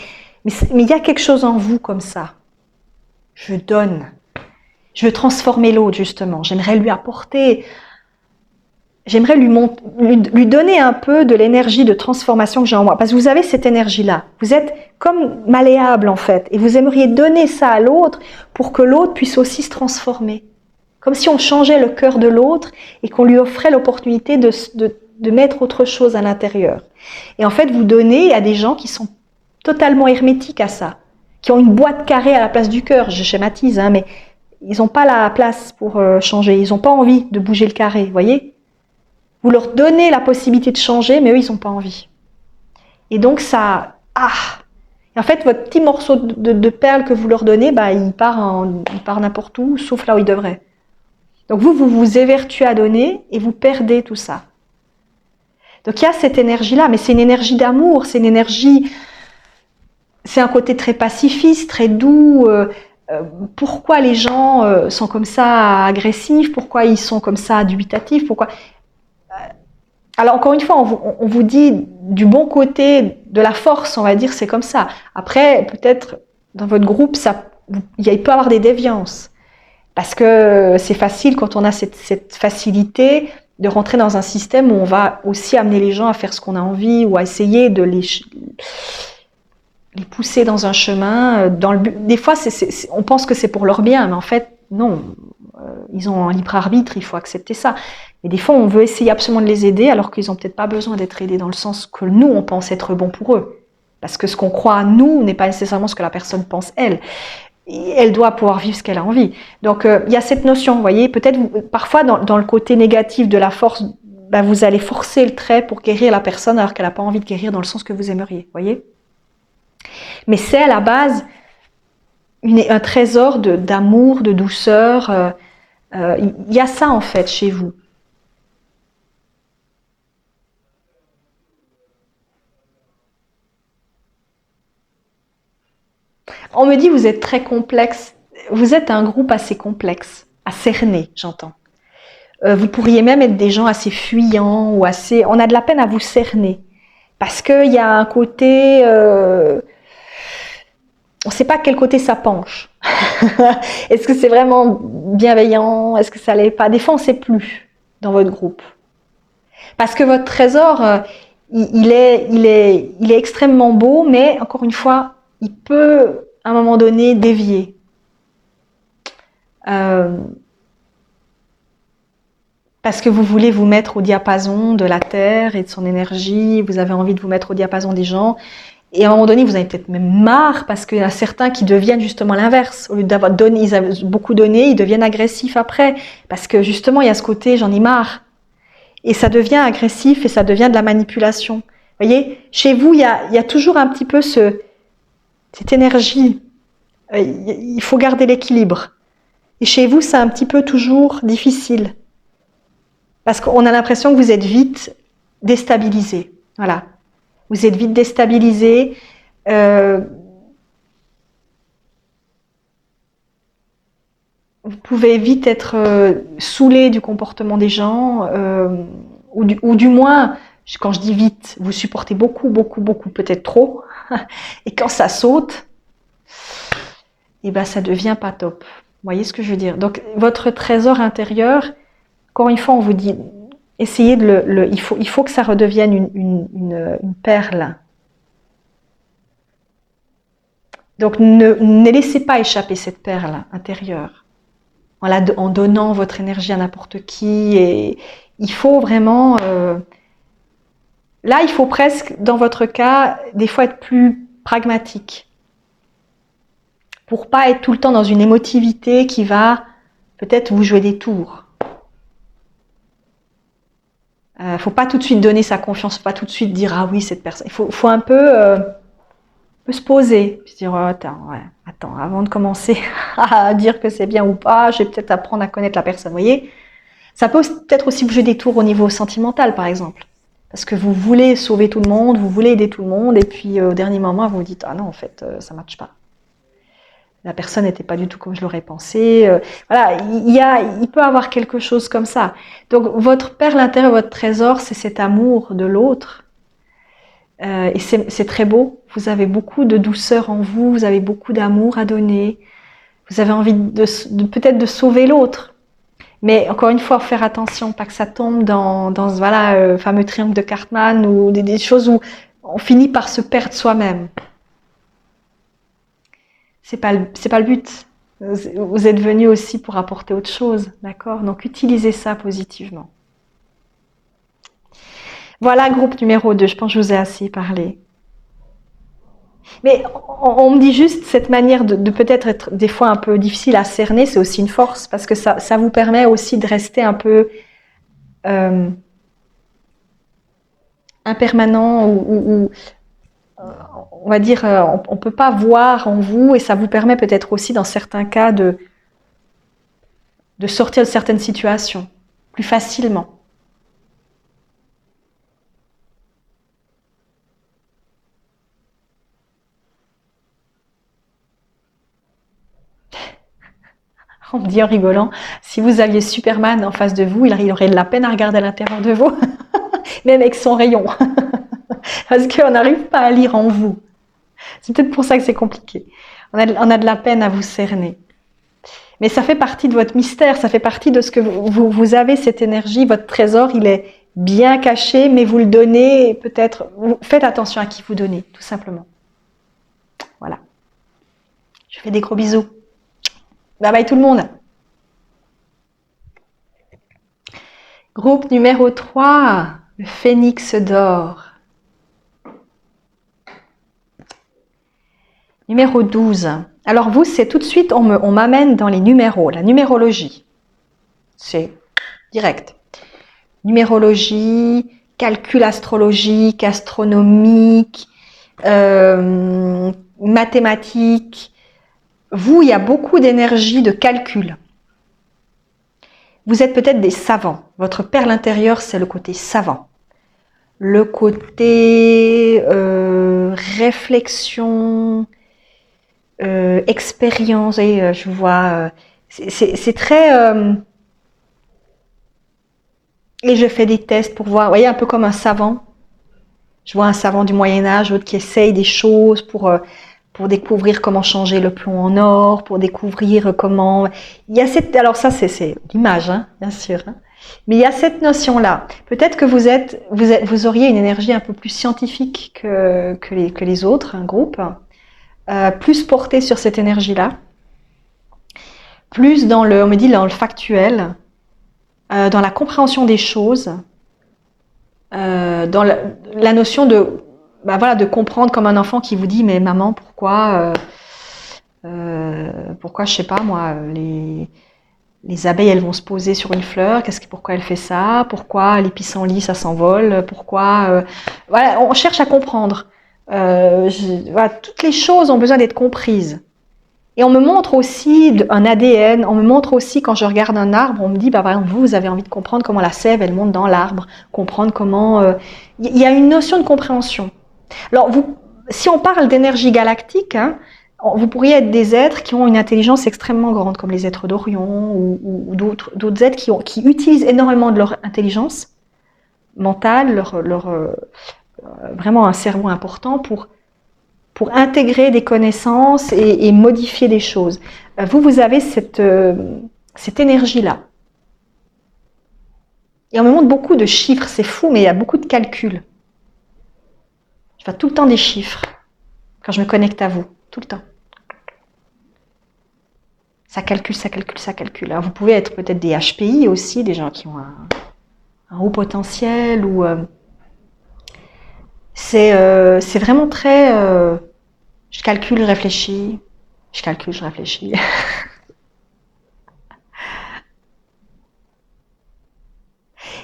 il y a quelque chose en vous comme ça. Je donne. Je veux transformer l'autre, justement. J'aimerais lui apporter, j'aimerais lui donner un peu de l'énergie de transformation que j'ai en moi. Parce que vous avez cette énergie-là. Vous êtes comme malléable, en fait. Et vous aimeriez donner ça à l'autre pour que l'autre puisse aussi se transformer. Comme si on changeait le cœur de l'autre et qu'on lui offrait l'opportunité de mettre autre chose à l'intérieur. Et en fait, vous donnez à des gens qui sont totalement hermétiques à ça, qui ont une boîte carrée à la place du cœur, je schématise, hein, mais ils n'ont pas la place pour changer, ils n'ont pas envie de bouger le carré, vous voyez ? Vous leur donnez la possibilité de changer, mais eux, ils n'ont pas envie. Et donc ça, et en fait, votre petit morceau de perle que vous leur donnez, bah, il part n'importe où, sauf là où il devrait. Donc vous vous évertuez à donner et vous perdez tout ça. Donc il y a cette énergie-là, mais c'est une énergie d'amour, c'est une énergie, c'est un côté très pacifiste, très doux. Pourquoi les gens sont comme ça agressifs? Pourquoi ils sont comme ça dubitatifs? Pourquoi? Alors encore une fois, on vous dit du bon côté de la force, on va dire, c'est comme ça. Après, peut-être dans votre groupe, il peut y avoir des déviances. Parce que c'est facile quand on a cette facilité de rentrer dans un système où on va aussi amener les gens à faire ce qu'on a envie ou à essayer de les pousser dans un chemin. Des fois, on pense que c'est pour leur bien, mais en fait, non. Ils ont un libre arbitre, il faut accepter ça. Et des fois, on veut essayer absolument de les aider alors qu'ils n'ont peut-être pas besoin d'être aidés dans le sens que nous, on pense être bon pour eux. Parce que ce qu'on croit à nous n'est pas nécessairement ce que la personne pense elle. Et elle doit pouvoir vivre ce qu'elle a envie. Donc, il y a cette notion, vous voyez, peut-être parfois dans le côté négatif de la force, ben, vous allez forcer le trait pour guérir la personne alors qu'elle n'a pas envie de guérir dans le sens que vous aimeriez, vous voyez. Mais c'est à la base un trésor d'amour, de douceur. Il y a ça en fait chez vous. On me dit vous êtes très complexe. Vous êtes un groupe assez complexe, à cerner, j'entends. Vous pourriez même être des gens assez fuyants ou assez. On a de la peine à vous cerner parce qu'il y a un côté. On ne sait pas quel côté ça penche. Est-ce que c'est vraiment bienveillant? Est-ce que ça l'est pas? Des fois, on ne sait plus dans votre groupe. Parce que votre trésor, il est extrêmement beau, mais encore une fois, il peut, à un moment donné, dévier. Parce que vous voulez vous mettre au diapason de la Terre et de son énergie, vous avez envie de vous mettre au diapason des gens, et à un moment donné, vous avez peut-être même marre, parce qu'il y en a certains qui deviennent justement l'inverse. Au lieu d'avoir donné, ils avaient beaucoup donné, ils deviennent agressifs après, parce que justement, il y a ce côté, j'en ai marre. Et ça devient agressif et ça devient de la manipulation. Vous voyez, chez vous, il y a toujours un petit peu cette énergie. Il faut garder l'équilibre. Et chez vous, c'est un petit peu toujours difficile. Parce qu'on a l'impression que vous êtes vite déstabilisé. Voilà. Vous êtes vite déstabilisé. Vous pouvez vite être saoulé du comportement des gens. Ou du moins, quand je dis vite, vous supportez beaucoup, peut-être trop. Et quand ça saute, et ben ça devient pas top. Vous voyez ce que je veux dire? Donc, votre trésor intérieur, encore une fois, on vous dit, essayez il faut que ça redevienne une perle. Donc, ne laissez pas échapper cette perle intérieure en donnant votre énergie à n'importe qui. Et il faut vraiment... là, il faut presque, dans votre cas, des fois être plus pragmatique. Pour pas être tout le temps dans une émotivité qui va peut-être vous jouer des tours. Faut pas tout de suite donner sa confiance, faut pas tout de suite dire ah oui cette personne. Il faut un peu se poser, puis se dire oh, attends, avant de commencer à dire que c'est bien ou pas, je vais peut-être apprendre à connaître la personne. Vous voyez, ça peut peut-être aussi vous jouer des tours au niveau sentimental, par exemple, parce que vous voulez sauver tout le monde, vous voulez aider tout le monde, et puis au dernier moment vous vous dites ah non en fait ça matche pas. La personne n'était pas du tout comme je l'aurais pensé. Voilà, il peut avoir quelque chose comme ça. Donc, votre perle intérieure, votre trésor, c'est cet amour de l'autre. Et c'est très beau. Vous avez beaucoup de douceur en vous. Vous avez beaucoup d'amour à donner. Vous avez envie peut-être de sauver l'autre. Mais encore une fois, faire attention, pas que ça tombe dans ce fameux triangle de Cartman ou des choses où on finit par se perdre soi-même. C'est pas le but. Vous êtes venu aussi pour apporter autre chose, d'accord? Donc utilisez ça positivement. Voilà, groupe numéro 2, je pense que je vous ai assez parlé. Mais on me dit juste cette manière de peut-être être des fois un peu difficile à cerner, c'est aussi une force parce que ça vous permet aussi de rester un peu impermanent ou on va dire, on peut pas voir en vous et ça vous permet peut-être aussi dans certains cas de sortir de certaines situations plus facilement. On me dit en rigolant, si vous aviez Superman en face de vous, il aurait de la peine à regarder à l'intérieur de vous, même avec son rayon, parce qu'on n'arrive pas à lire en vous. C'est peut-être pour ça que c'est compliqué. On a de la peine à vous cerner. Mais ça fait partie de votre mystère, ça fait partie de ce que vous avez, cette énergie, votre trésor, il est bien caché, mais vous le donnez, peut-être, faites attention à qui vous donnez, tout simplement. Voilà. Je fais des gros bisous. Bye bye tout le monde. Groupe numéro 3, le phénix d'or. Numéro 12. Alors vous, c'est tout de suite, on m'amène dans les numéros, la numérologie. C'est direct. Numérologie, calcul astrologique, astronomique, mathématiques. Vous, il y a beaucoup d'énergie de calcul. Vous êtes peut-être des savants. Votre perle intérieure, c'est le côté savant. Le côté réflexion, expérience, et je vois, c'est très... et je fais des tests pour voir, vous voyez, un peu comme un savant. Je vois un savant du Moyen-Âge, l'autre qui essaye des choses pour découvrir comment changer le plomb en or, pour découvrir comment... Il y a cette... Alors ça, c'est l'image, hein, bien sûr. Hein. Mais il y a cette notion-là. Peut-être que vous auriez une énergie un peu plus scientifique que les autres, un groupe, plus porté sur cette énergie-là, plus dans on me dit, dans le factuel, dans la compréhension des choses, dans la notion de... voilà, de comprendre comme un enfant qui vous dit mais maman pourquoi je sais pas moi les abeilles elles vont se poser sur une fleur, pourquoi elle fait ça, pourquoi les pissenlits ça s'envole, pourquoi voilà, on cherche à comprendre. Voilà, toutes les choses ont besoin d'être comprises. Et on me montre aussi un ADN, on me montre aussi quand je regarde un arbre, on me dit, par exemple, vous avez envie de comprendre comment la sève, elle monte dans l'arbre, comprendre comment... Il y a une notion de compréhension. Alors, si on parle d'énergie galactique, hein, vous pourriez être des êtres qui ont une intelligence extrêmement grande, comme les êtres d'Orion ou d'autres êtres qui utilisent énormément de leur intelligence mentale, vraiment un cerveau important pour intégrer des connaissances et modifier des choses. Vous avez cette énergie-là. Et on me montre beaucoup de chiffres, c'est fou, mais il y a beaucoup de calculs. Je fais tout le temps des chiffres quand je me connecte à vous, tout le temps. Ça calcule, ça calcule, ça calcule. Alors vous pouvez être peut-être des HPI aussi, des gens qui ont un haut potentiel, ou c'est vraiment très... Je calcule, je réfléchis. Je calcule, je réfléchis.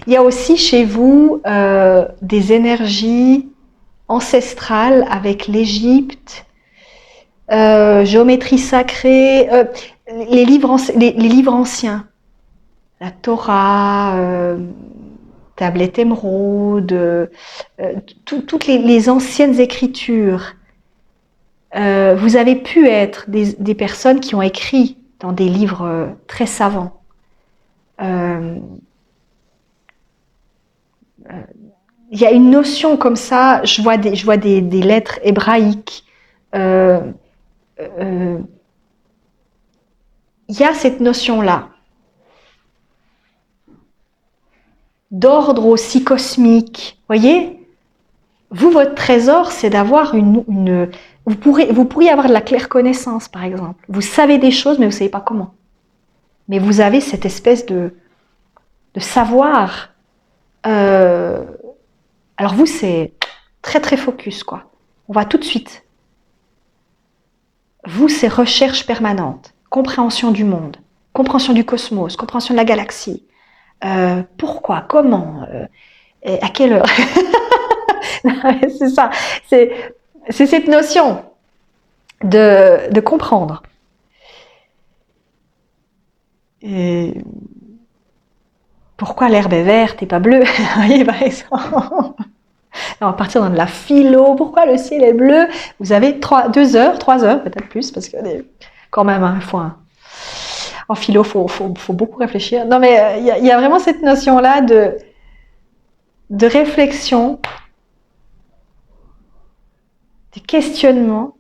Il y a aussi chez vous des énergies ancestrales avec l'Égypte, géométrie sacrée, les livres anciens, la Torah, tablette émeraude, toutes les anciennes écritures. Vous avez pu être des personnes qui ont écrit dans des livres très savants. Il y a une notion comme ça, je vois des lettres hébraïques. Il y a cette notion-là d'ordre aussi cosmique. Voyez, vous, votre trésor, c'est d'avoir vous pourriez avoir de la claire connaissance, par exemple. Vous savez des choses, mais vous ne savez pas comment. Mais vous avez cette espèce de savoir. Alors vous, c'est très très focus, quoi. On va tout de suite. Vous, c'est recherche permanente, compréhension du monde, compréhension du cosmos, compréhension de la galaxie. Pourquoi, comment, à quelle heure. C'est ça, c'est cette notion de comprendre. Et pourquoi l'herbe est verte et pas bleue? Vous voyez, par exemple. On va partir dans de la philo. Pourquoi le ciel est bleu? Vous avez 2 heures, 3 heures, peut-être plus, parce que quand même, hein, en philo, faut beaucoup réfléchir. Non, mais il y a vraiment cette notion-là de réflexion, de questionnement.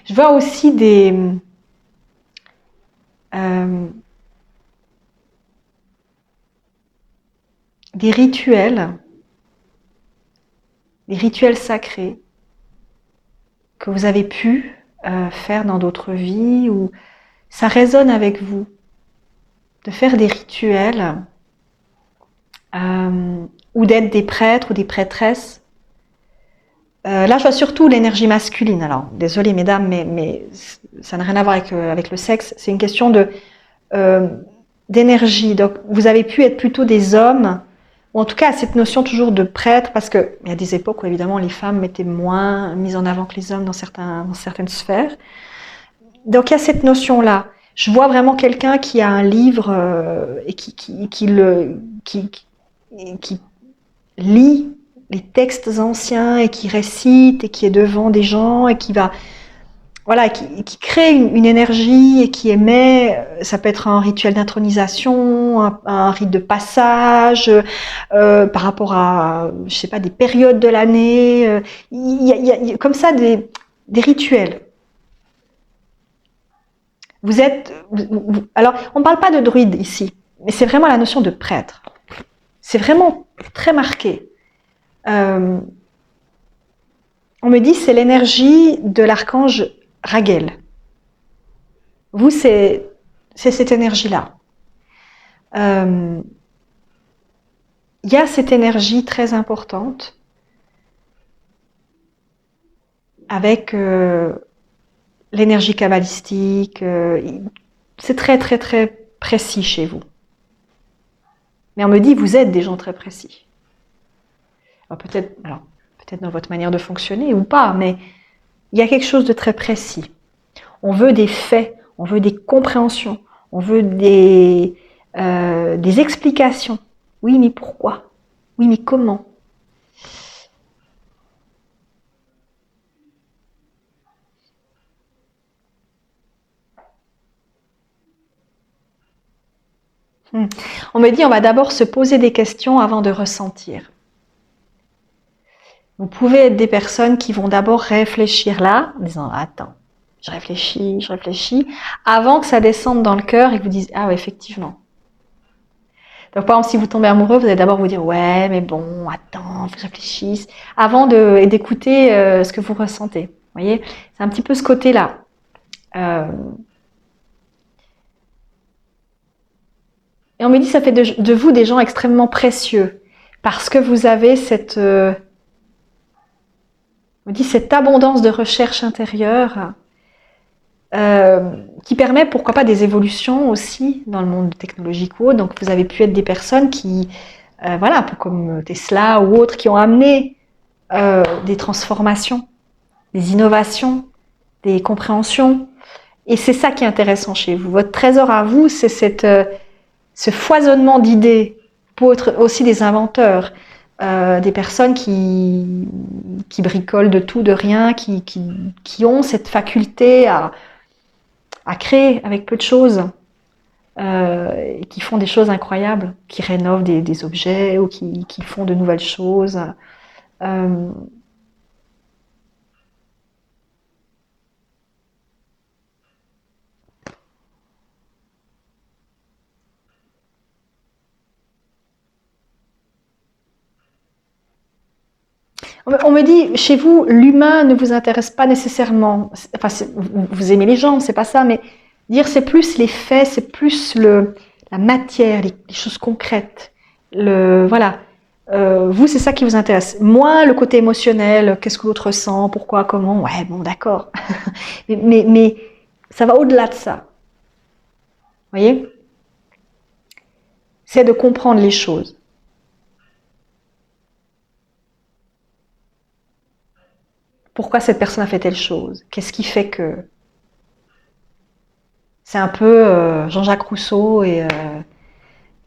Je vois aussi des rituels, des rituels sacrés que vous avez pu faire dans d'autres vies, ou ça résonne avec vous, de faire des rituels, ou d'être des prêtres ou des prêtresses. Là, je vois surtout l'énergie masculine. Alors, désolée mesdames, mais ça n'a rien à voir avec le sexe. C'est une question d'énergie. Donc, vous avez pu être plutôt des hommes, ou en tout cas cette notion toujours de prêtre, parce qu'il y a des époques où évidemment les femmes étaient moins mises en avant que les hommes dans certaines sphères. Donc, il y a cette notion-là. Je vois vraiment quelqu'un qui a un livre et qui lit les textes anciens et qui récite et qui est devant des gens et qui va, voilà, qui crée une énergie et qui émet. Ça peut être un rituel d'intronisation, un rite de passage, par rapport à, je sais pas, des périodes de l'année. Il y a comme ça des rituels. Alors, on ne parle pas de druide ici, mais c'est vraiment la notion de prêtre. C'est vraiment très marqué. On me dit c'est l'énergie de l'archange Raguel. Vous, c'est cette énergie-là. Il y a cette énergie très importante avec l'énergie kabbalistique. C'est très très très précis chez vous. Mais on me dit vous êtes des gens très précis. Alors peut-être dans votre manière de fonctionner ou pas, mais il y a quelque chose de très précis. On veut des faits, on veut des compréhensions, on veut des explications. Oui, mais pourquoi? Oui, mais comment? On me dit on va d'abord se poser des questions avant de ressentir. Vous pouvez être des personnes qui vont d'abord réfléchir là, en disant attends, je réfléchis, avant que ça descende dans le cœur et que vous disiez ah ouais, effectivement. Donc par exemple, si vous tombez amoureux, vous allez d'abord vous dire ouais, mais bon, attends, faut que je réfléchisse, avant d'écouter ce que vous ressentez. Vous voyez, c'est un petit peu ce côté-là. Et on me dit, ça fait de vous des gens extrêmement précieux, parce que vous avez cette, on me dit, cette abondance de recherche intérieure, qui permet, pourquoi pas, des évolutions aussi dans le monde technologique ou autre. Donc vous avez pu être des personnes qui, voilà, un peu comme Tesla ou autres, qui ont amené des transformations, des innovations, des compréhensions. Et c'est ça qui est intéressant chez vous. Votre trésor à vous, c'est ce foisonnement d'idées, pour être aussi des inventeurs, des personnes qui bricolent de tout, de rien, qui ont cette faculté à créer avec peu de choses, qui font des choses incroyables, qui rénovent des objets ou qui font de nouvelles choses. Euh, on me dit, chez vous, l'humain ne vous intéresse pas nécessairement. Enfin, vous aimez les gens, c'est pas ça, mais dire c'est plus les faits, c'est plus la matière, les choses concrètes. Voilà. Vous, c'est ça qui vous intéresse. Moi, le côté émotionnel, qu'est-ce que l'autre ressent, pourquoi, comment, ouais, bon, d'accord. mais ça va au-delà de ça. Vous voyez? C'est de comprendre les choses. Pourquoi cette personne a fait telle chose? Qu'est-ce qui fait que... C'est un peu Jean-Jacques Rousseau et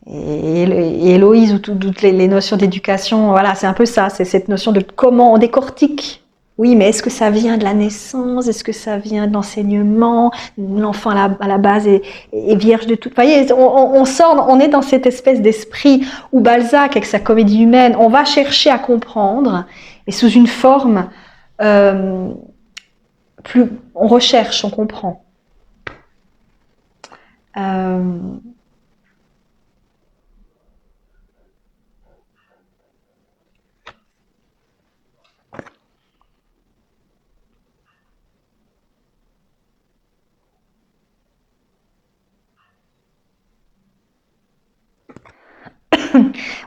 Héloïse ou toutes les notions d'éducation. Voilà, c'est un peu ça. C'est cette notion de comment on décortique. Oui, mais est-ce que ça vient de la naissance? Est-ce que ça vient de l'enseignement? L'enfant à la base est vierge de tout. Vous voyez, on sort, on est dans cette espèce d'esprit où Balzac, avec sa comédie humaine, on va chercher à comprendre, et sous une forme plus, on recherche, on comprend.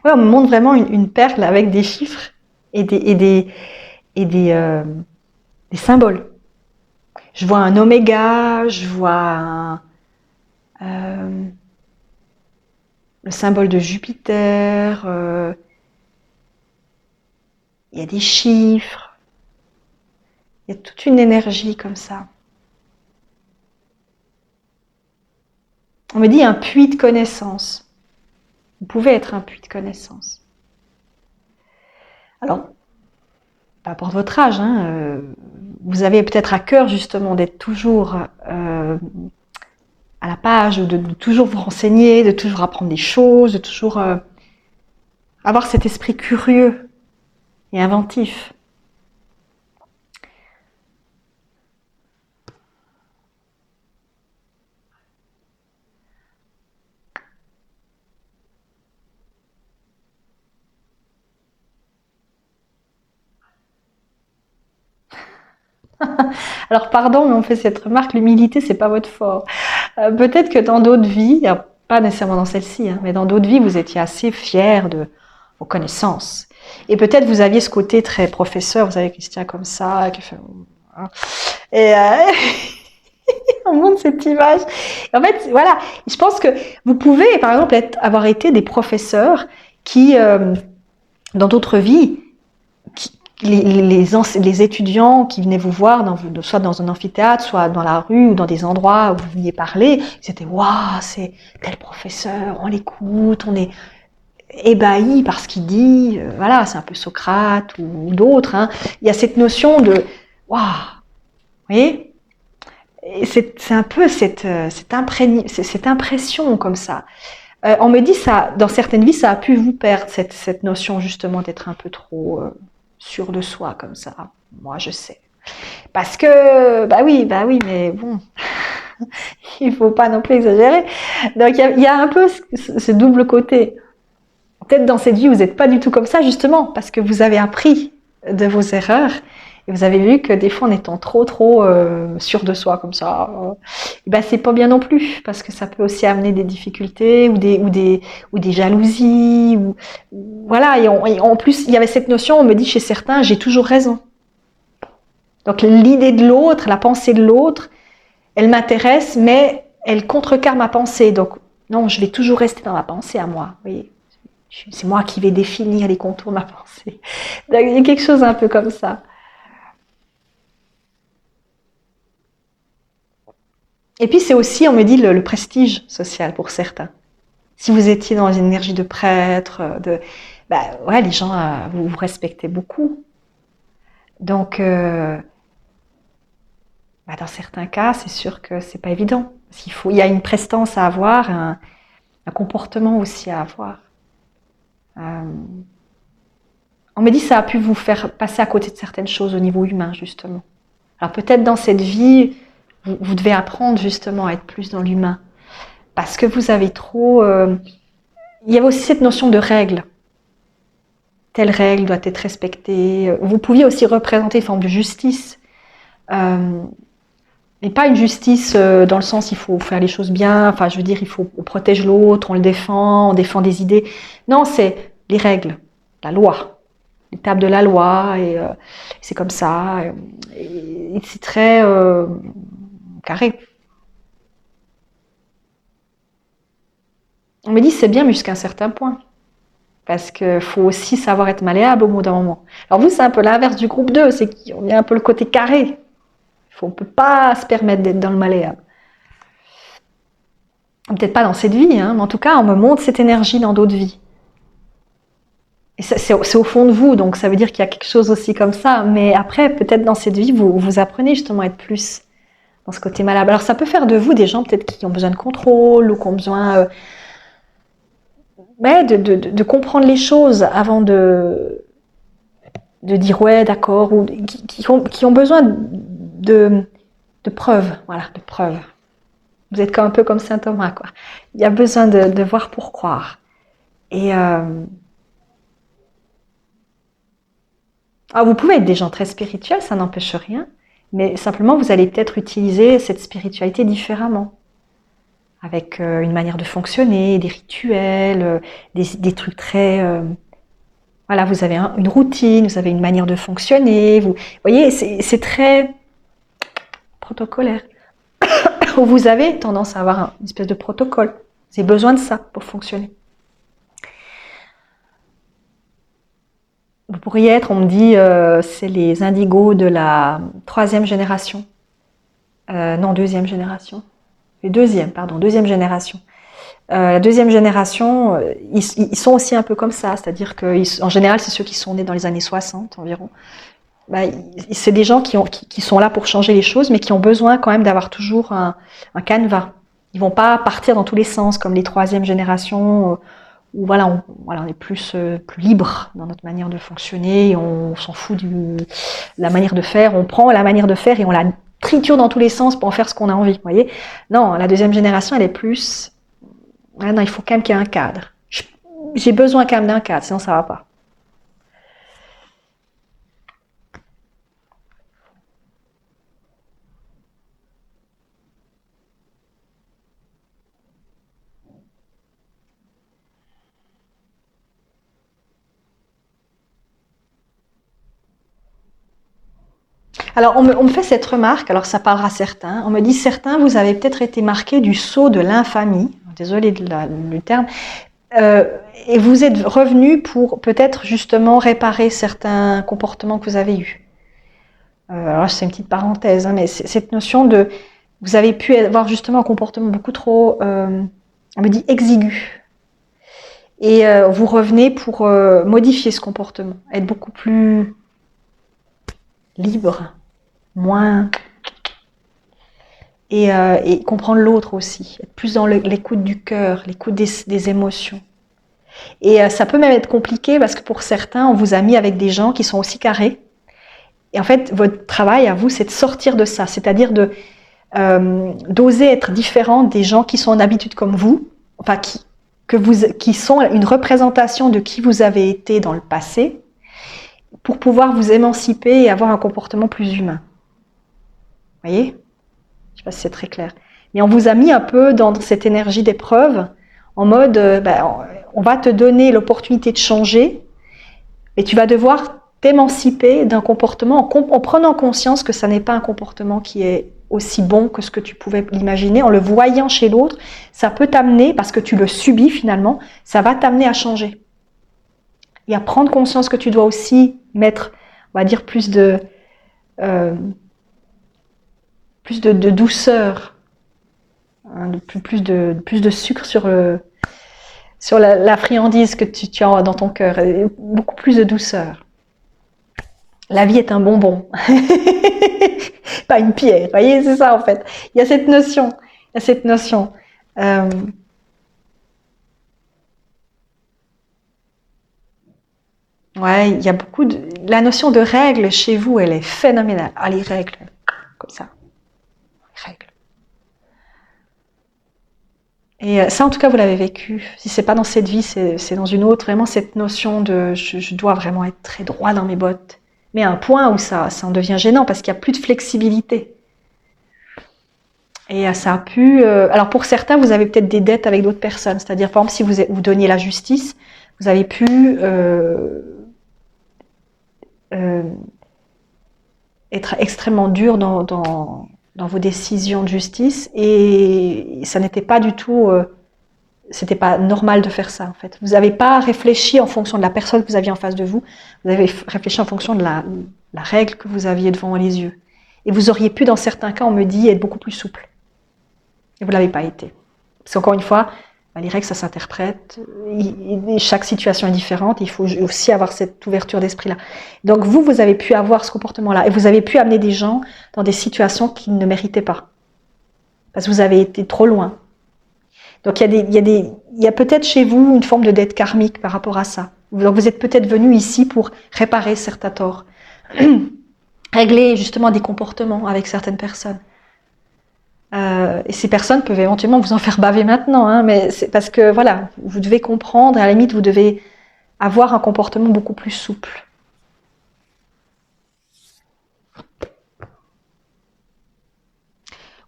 Ouais, on me montre vraiment une perle avec des chiffres et des symboles. Je vois un oméga, je vois le symbole de Jupiter, il y a des chiffres, il y a toute une énergie comme ça. On me dit un puits de connaissances. Vous pouvez être un puits de connaissances. Alors, peu importe votre âge, hein, vous avez peut-être à cœur justement d'être toujours à la page, ou de toujours vous renseigner, de toujours apprendre des choses, de toujours avoir cet esprit curieux et inventif. Alors pardon, mais on fait cette remarque, l'humilité, c'est pas votre fort. Peut-être que dans d'autres vies, pas nécessairement dans celle-ci, hein, mais dans d'autres vies, vous étiez assez fiers de vos connaissances. Et peut-être vous aviez ce côté très professeur, vous avez Christian comme ça, qui fait... Et on montre cette image. En fait, voilà, je pense que vous pouvez, par exemple, avoir été des professeurs qui, dans d'autres vies, les étudiants qui venaient vous voir, soit dans un amphithéâtre, soit dans la rue ou dans des endroits où vous veniez parler, ils étaient « Waouh, c'est tel professeur, on l'écoute, on est ébahi par ce qu'il dit. » Voilà, c'est un peu Socrate ou d'autres. Hein. Il y a cette notion de « Waouh !» Vous voyez ? Et c'est un peu cette impression comme ça. On me dit ça, dans certaines vies, ça a pu vous perdre, cette notion justement d'être un peu trop sûr de soi comme ça. Moi, je sais. Parce que, bah oui, mais bon, il faut pas non plus exagérer. Donc, il y a un peu ce double côté. Peut-être dans cette vie, vous n'êtes pas du tout comme ça, justement, parce que vous avez appris de vos erreurs Et vous avez vu que des fois, en étant trop sûr de soi comme ça, c'est pas bien non plus, parce que ça peut aussi amener des difficultés ou des jalousies. Voilà, et en plus, il y avait cette notion, on me dit chez certains, j'ai toujours raison. Donc l'idée de l'autre, la pensée de l'autre, elle m'intéresse, mais elle contrecarre ma pensée. Donc non, je vais toujours rester dans ma pensée à moi. Vous voyez, c'est moi qui vais définir les contours de ma pensée. Donc, il y a quelque chose un peu comme ça. Et puis c'est aussi, on me dit, le prestige social pour certains. Si vous étiez dans une énergie de prêtre, les gens vous respectaient beaucoup. Donc, dans certains cas, c'est sûr que c'est pas évident. Il y a une prestance à avoir, un comportement aussi à avoir. On me dit que ça a pu vous faire passer à côté de certaines choses au niveau humain, justement. Alors peut-être dans cette vie, vous devez apprendre justement à être plus dans l'humain. Parce que vous avez trop... il y avait aussi cette notion de règle. Telle règle doit être respectée. Vous pouviez aussi représenter une forme de justice. Mais pas une justice dans le sens il faut faire les choses bien, enfin je veux dire on protège l'autre, on le défend, on défend des idées. Non, c'est les règles, la loi, l'étape de la loi, et c'est comme ça, et c'est très carré. On me dit c'est bien, mais jusqu'à un certain point. Parce qu'il faut aussi savoir être malléable au bout d'un moment. Alors vous, c'est un peu l'inverse du groupe 2, c'est qu'on a un peu le côté carré. On ne peut pas se permettre d'être dans le malléable. Peut-être pas dans cette vie, mais en tout cas, on me montre cette énergie dans d'autres vies. Et c'est au fond de vous, donc ça veut dire qu'il y a quelque chose aussi comme ça. Mais après, peut-être dans cette vie, vous apprenez justement à être plus dans ce côté malléable. Alors ça peut faire de vous des gens peut-être qui ont besoin de contrôle ou qui ont besoin de comprendre les choses avant de dire ouais, d'accord, ou qui ont besoin de preuves, voilà, de preuves. Vous êtes un peu comme saint Thomas, quoi. Il y a besoin de voir pour croire. Et vous pouvez être des gens très spirituels, ça n'empêche rien, mais simplement vous allez peut-être utiliser cette spiritualité différemment, avec une manière de fonctionner, des rituels, des trucs très... voilà, vous avez une routine, vous avez une manière de fonctionner, vous voyez, c'est très protocolaire. Vous avez tendance à avoir une espèce de protocole. Vous avez besoin de ça pour fonctionner. Vous pourriez être, on me dit, c'est les indigos de la 3e génération. Non, 2e génération. Deuxième génération. La 2e génération, ils sont aussi un peu comme ça, c'est-à-dire qu'en général, c'est ceux qui sont nés dans les années 60 environ. C'est des gens qui sont là pour changer les choses, mais qui ont besoin quand même d'avoir toujours un canevas. Ils vont pas partir dans tous les sens, comme les 3e générations, où on est plus libre dans notre manière de fonctionner, et on s'en fout de la manière de faire, on prend la manière de faire et on la triture dans tous les sens pour en faire ce qu'on a envie, vous voyez. Non, la 2e génération, elle est plus... non, il faut quand même qu'il y ait un cadre. J'ai besoin quand même d'un cadre, sinon ça va pas. Alors, on me fait cette remarque, alors ça parlera à certains, on me dit certains, vous avez peut-être été marqués du sceau de l'infamie, désolé du terme, et vous êtes revenus pour peut-être justement réparer certains comportements que vous avez eus. Alors c'est une petite parenthèse, mais cette notion de, vous avez pu avoir justement un comportement beaucoup trop, on me dit exigu, et vous revenez pour modifier ce comportement, être beaucoup plus libre, moins... Et comprendre l'autre aussi, être plus dans l'écoute du cœur, l'écoute des émotions. Et ça peut même être compliqué parce que pour certains, on vous a mis avec des gens qui sont aussi carrés. Et en fait, votre travail à vous, c'est de sortir de ça, c'est-à-dire d'oser être différent des gens qui sont en habitude comme vous, enfin qui sont une représentation de qui vous avez été dans le passé, pour pouvoir vous émanciper et avoir un comportement plus humain. Vous voyez? Je ne sais pas si c'est très clair. Mais on vous a mis un peu dans cette énergie d'épreuve, en mode, on va te donner l'opportunité de changer, mais tu vas devoir t'émanciper d'un comportement en prenant conscience que ça n'est pas un comportement qui est aussi bon que ce que tu pouvais l'imaginer. En le voyant chez l'autre, ça peut t'amener, parce que tu le subis finalement, ça va t'amener à changer. Et à prendre conscience que tu dois aussi mettre, on va dire, plus de douceur, hein, plus de sucre sur la friandise que tu as dans ton cœur, beaucoup plus de douceur. La vie est un bonbon, pas une pierre, vous voyez, c'est ça en fait. Il y a cette notion. Ouais, il y a beaucoup de... La notion de règles chez vous, elle est phénoménale. Ah, les règles, comme ça. Les règles. Et ça, en tout cas, vous l'avez vécu. Si c'est pas dans cette vie, c'est dans une autre. Vraiment, cette notion de je dois vraiment être très droit dans mes bottes. Mais à un point où ça en devient gênant parce qu'il n'y a plus de flexibilité. Et ça a pu... alors pour certains, vous avez peut-être des dettes avec d'autres personnes. C'est-à-dire, par exemple, si vous donniez la justice, vous avez pu être extrêmement dur dans vos décisions de justice. Et ça n'était pas du tout... c'était pas normal de faire ça, en fait. Vous n'avez pas réfléchi en fonction de la personne que vous aviez en face de vous. Vous avez réfléchi en fonction de la règle que vous aviez devant les yeux. Et vous auriez pu, dans certains cas, on me dit, être beaucoup plus souple. Et vous ne l'avez pas été. Parce qu'encore une fois, les règles, ça s'interprète. Chaque situation est différente. Il faut aussi avoir cette ouverture d'esprit-là. Donc vous avez pu avoir ce comportement-là. Et vous avez pu amener des gens dans des situations qu'ils ne méritaient pas. Parce que vous avez été trop loin. Donc il y a peut-être chez vous une forme de dette karmique par rapport à ça. Donc vous êtes peut-être venu ici pour réparer certains torts, régler justement des comportements avec certaines personnes. Et ces personnes peuvent éventuellement vous en faire baver maintenant, hein, mais c'est parce que voilà, vous devez comprendre, et à la limite vous devez avoir un comportement beaucoup plus souple.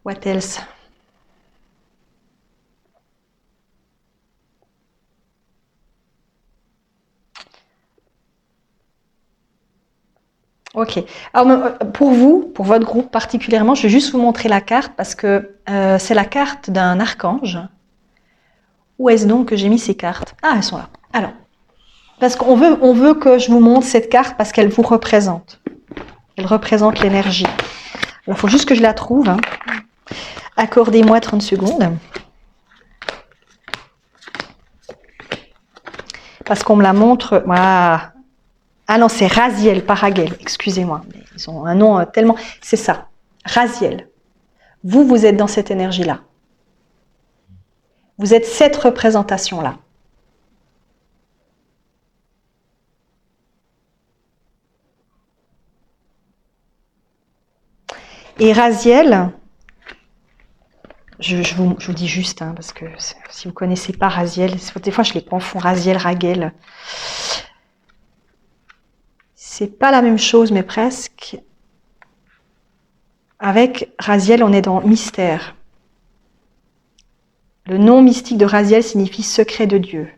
What else? Ok. Alors pour vous, pour votre groupe particulièrement, je vais juste vous montrer la carte parce que c'est la carte d'un archange. Où est-ce donc que j'ai mis ces cartes? Ah, elles sont là. Alors, parce qu'on veut que je vous montre cette carte parce qu'elle vous représente. Elle représente l'énergie. Alors, il faut juste que je la trouve. Hein. Accordez-moi 30 secondes. Parce qu'on me la montre... Voilà. Ah non, c'est Raziel, pas Raguel, excusez-moi. Ils ont un nom tellement... C'est ça, Raziel. Vous êtes dans cette énergie-là. Vous êtes cette représentation-là. Et Raziel, je vous dis juste, hein, parce que si vous ne connaissez pas Raziel, des fois je les confonds, Raziel, Raguel... C'est pas la même chose, mais presque. Avec Raziel, on est dans mystère. Le nom mystique de Raziel signifie secret de Dieu.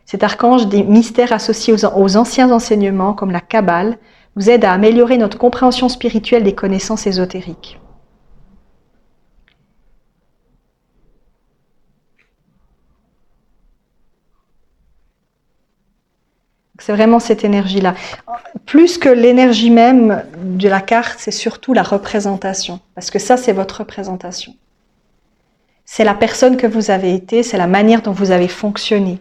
Cet archange des mystères associés aux anciens enseignements, comme la Kabbale, nous aide à améliorer notre compréhension spirituelle des connaissances ésotériques. C'est vraiment cette énergie-là. Plus que l'énergie même de la carte, c'est surtout la représentation. Parce que ça, c'est votre représentation. C'est la personne que vous avez été, c'est la manière dont vous avez fonctionné,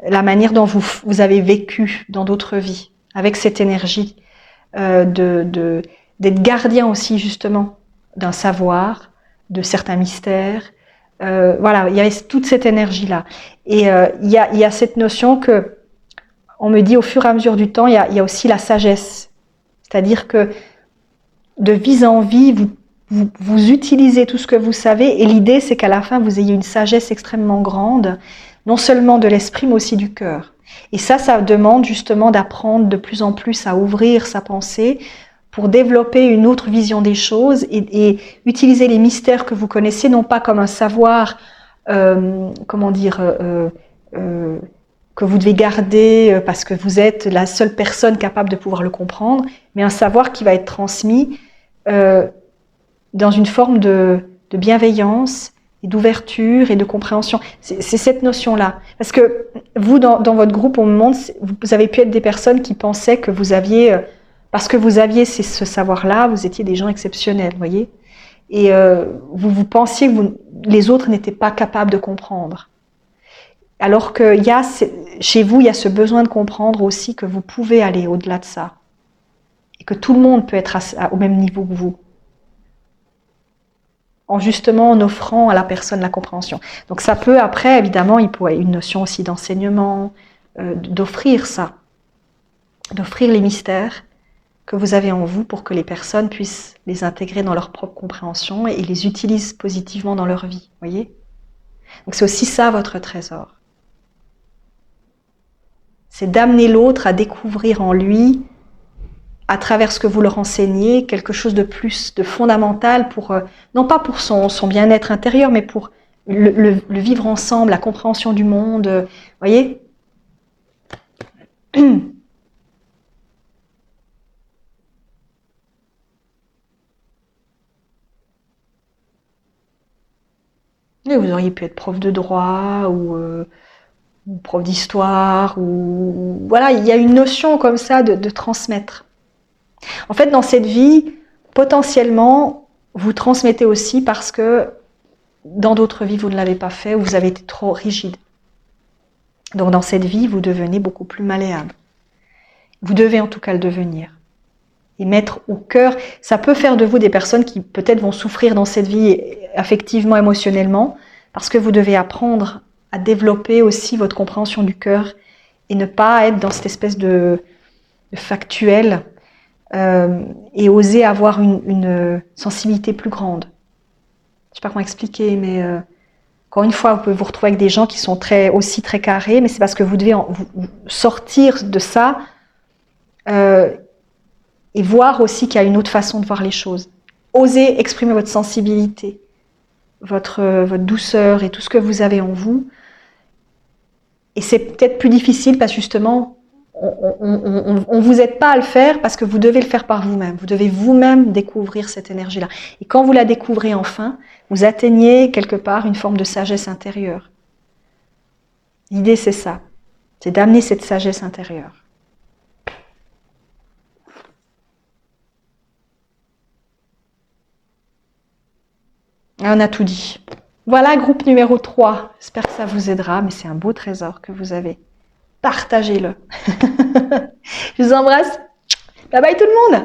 la manière dont vous avez vécu dans d'autres vies, avec cette énergie d'être gardien aussi, justement, d'un savoir, de certains mystères. Voilà, il y a toute cette énergie-là. Et il y a cette notion que on me dit au fur et à mesure du temps, il y a aussi la sagesse. C'est-à-dire que de vie en vie, vous utilisez tout ce que vous savez et l'idée, c'est qu'à la fin, vous ayez une sagesse extrêmement grande, non seulement de l'esprit, mais aussi du cœur. Et ça demande justement d'apprendre de plus en plus à ouvrir sa pensée pour développer une autre vision des choses et utiliser les mystères que vous connaissez, non pas comme un savoir, que vous devez garder parce que vous êtes la seule personne capable de pouvoir le comprendre, mais un savoir qui va être transmis dans une forme de bienveillance et d'ouverture et de compréhension. C'est cette notion-là. Parce que vous, dans votre groupe, au moment, vous avez pu être des personnes qui pensaient que vous aviez, parce que vous aviez ce savoir-là, vous étiez des gens exceptionnels, voyez. Et vous pensiez que les autres n'étaient pas capables de comprendre. Alors que chez vous, il y a ce besoin de comprendre aussi que vous pouvez aller au-delà de ça. Et que tout le monde peut être au même niveau que vous. En offrant à la personne la compréhension. Donc ça peut, après, évidemment, il pourrait y avoir une notion aussi d'enseignement, d'offrir ça. D'offrir les mystères que vous avez en vous pour que les personnes puissent les intégrer dans leur propre compréhension et les utilisent positivement dans leur vie. Voyez ? Donc c'est aussi ça votre trésor. C'est d'amener l'autre à découvrir en lui, à travers ce que vous leur enseignez, quelque chose de plus, de fondamental pour, non pas pour son bien-être intérieur, mais pour le vivre ensemble, la compréhension du monde, voyez ? Et vous auriez pu être prof de droit ou prof d'histoire, ou voilà, il y a une notion comme ça de transmettre. En fait, dans cette vie, potentiellement, vous transmettez aussi parce que dans d'autres vies, vous ne l'avez pas fait ou vous avez été trop rigide. Donc dans cette vie, vous devenez beaucoup plus malléable. Vous devez en tout cas le devenir. Et mettre au cœur, ça peut faire de vous des personnes qui peut-être vont souffrir dans cette vie affectivement, émotionnellement, parce que vous devez apprendre à développer aussi votre compréhension du cœur et ne pas être dans cette espèce de factuel et oser avoir une sensibilité plus grande. Je ne sais pas comment expliquer, mais encore une fois, vous pouvez vous retrouver avec des gens qui sont aussi très carrés, mais c'est parce que vous devez vous sortir de ça et voir aussi qu'il y a une autre façon de voir les choses. Osez exprimer votre sensibilité, votre douceur et tout ce que vous avez en vous. Et c'est peut-être plus difficile parce que justement, on ne vous aide pas à le faire parce que vous devez le faire par vous-même. Vous devez vous-même découvrir cette énergie-là. Et quand vous la découvrez enfin, vous atteignez quelque part une forme de sagesse intérieure. L'idée, c'est ça. C'est d'amener cette sagesse intérieure. On a tout dit. Voilà, groupe numéro 3. J'espère que ça vous aidera, mais c'est un beau trésor que vous avez. Partagez-le. Je vous embrasse. Bye bye tout le monde.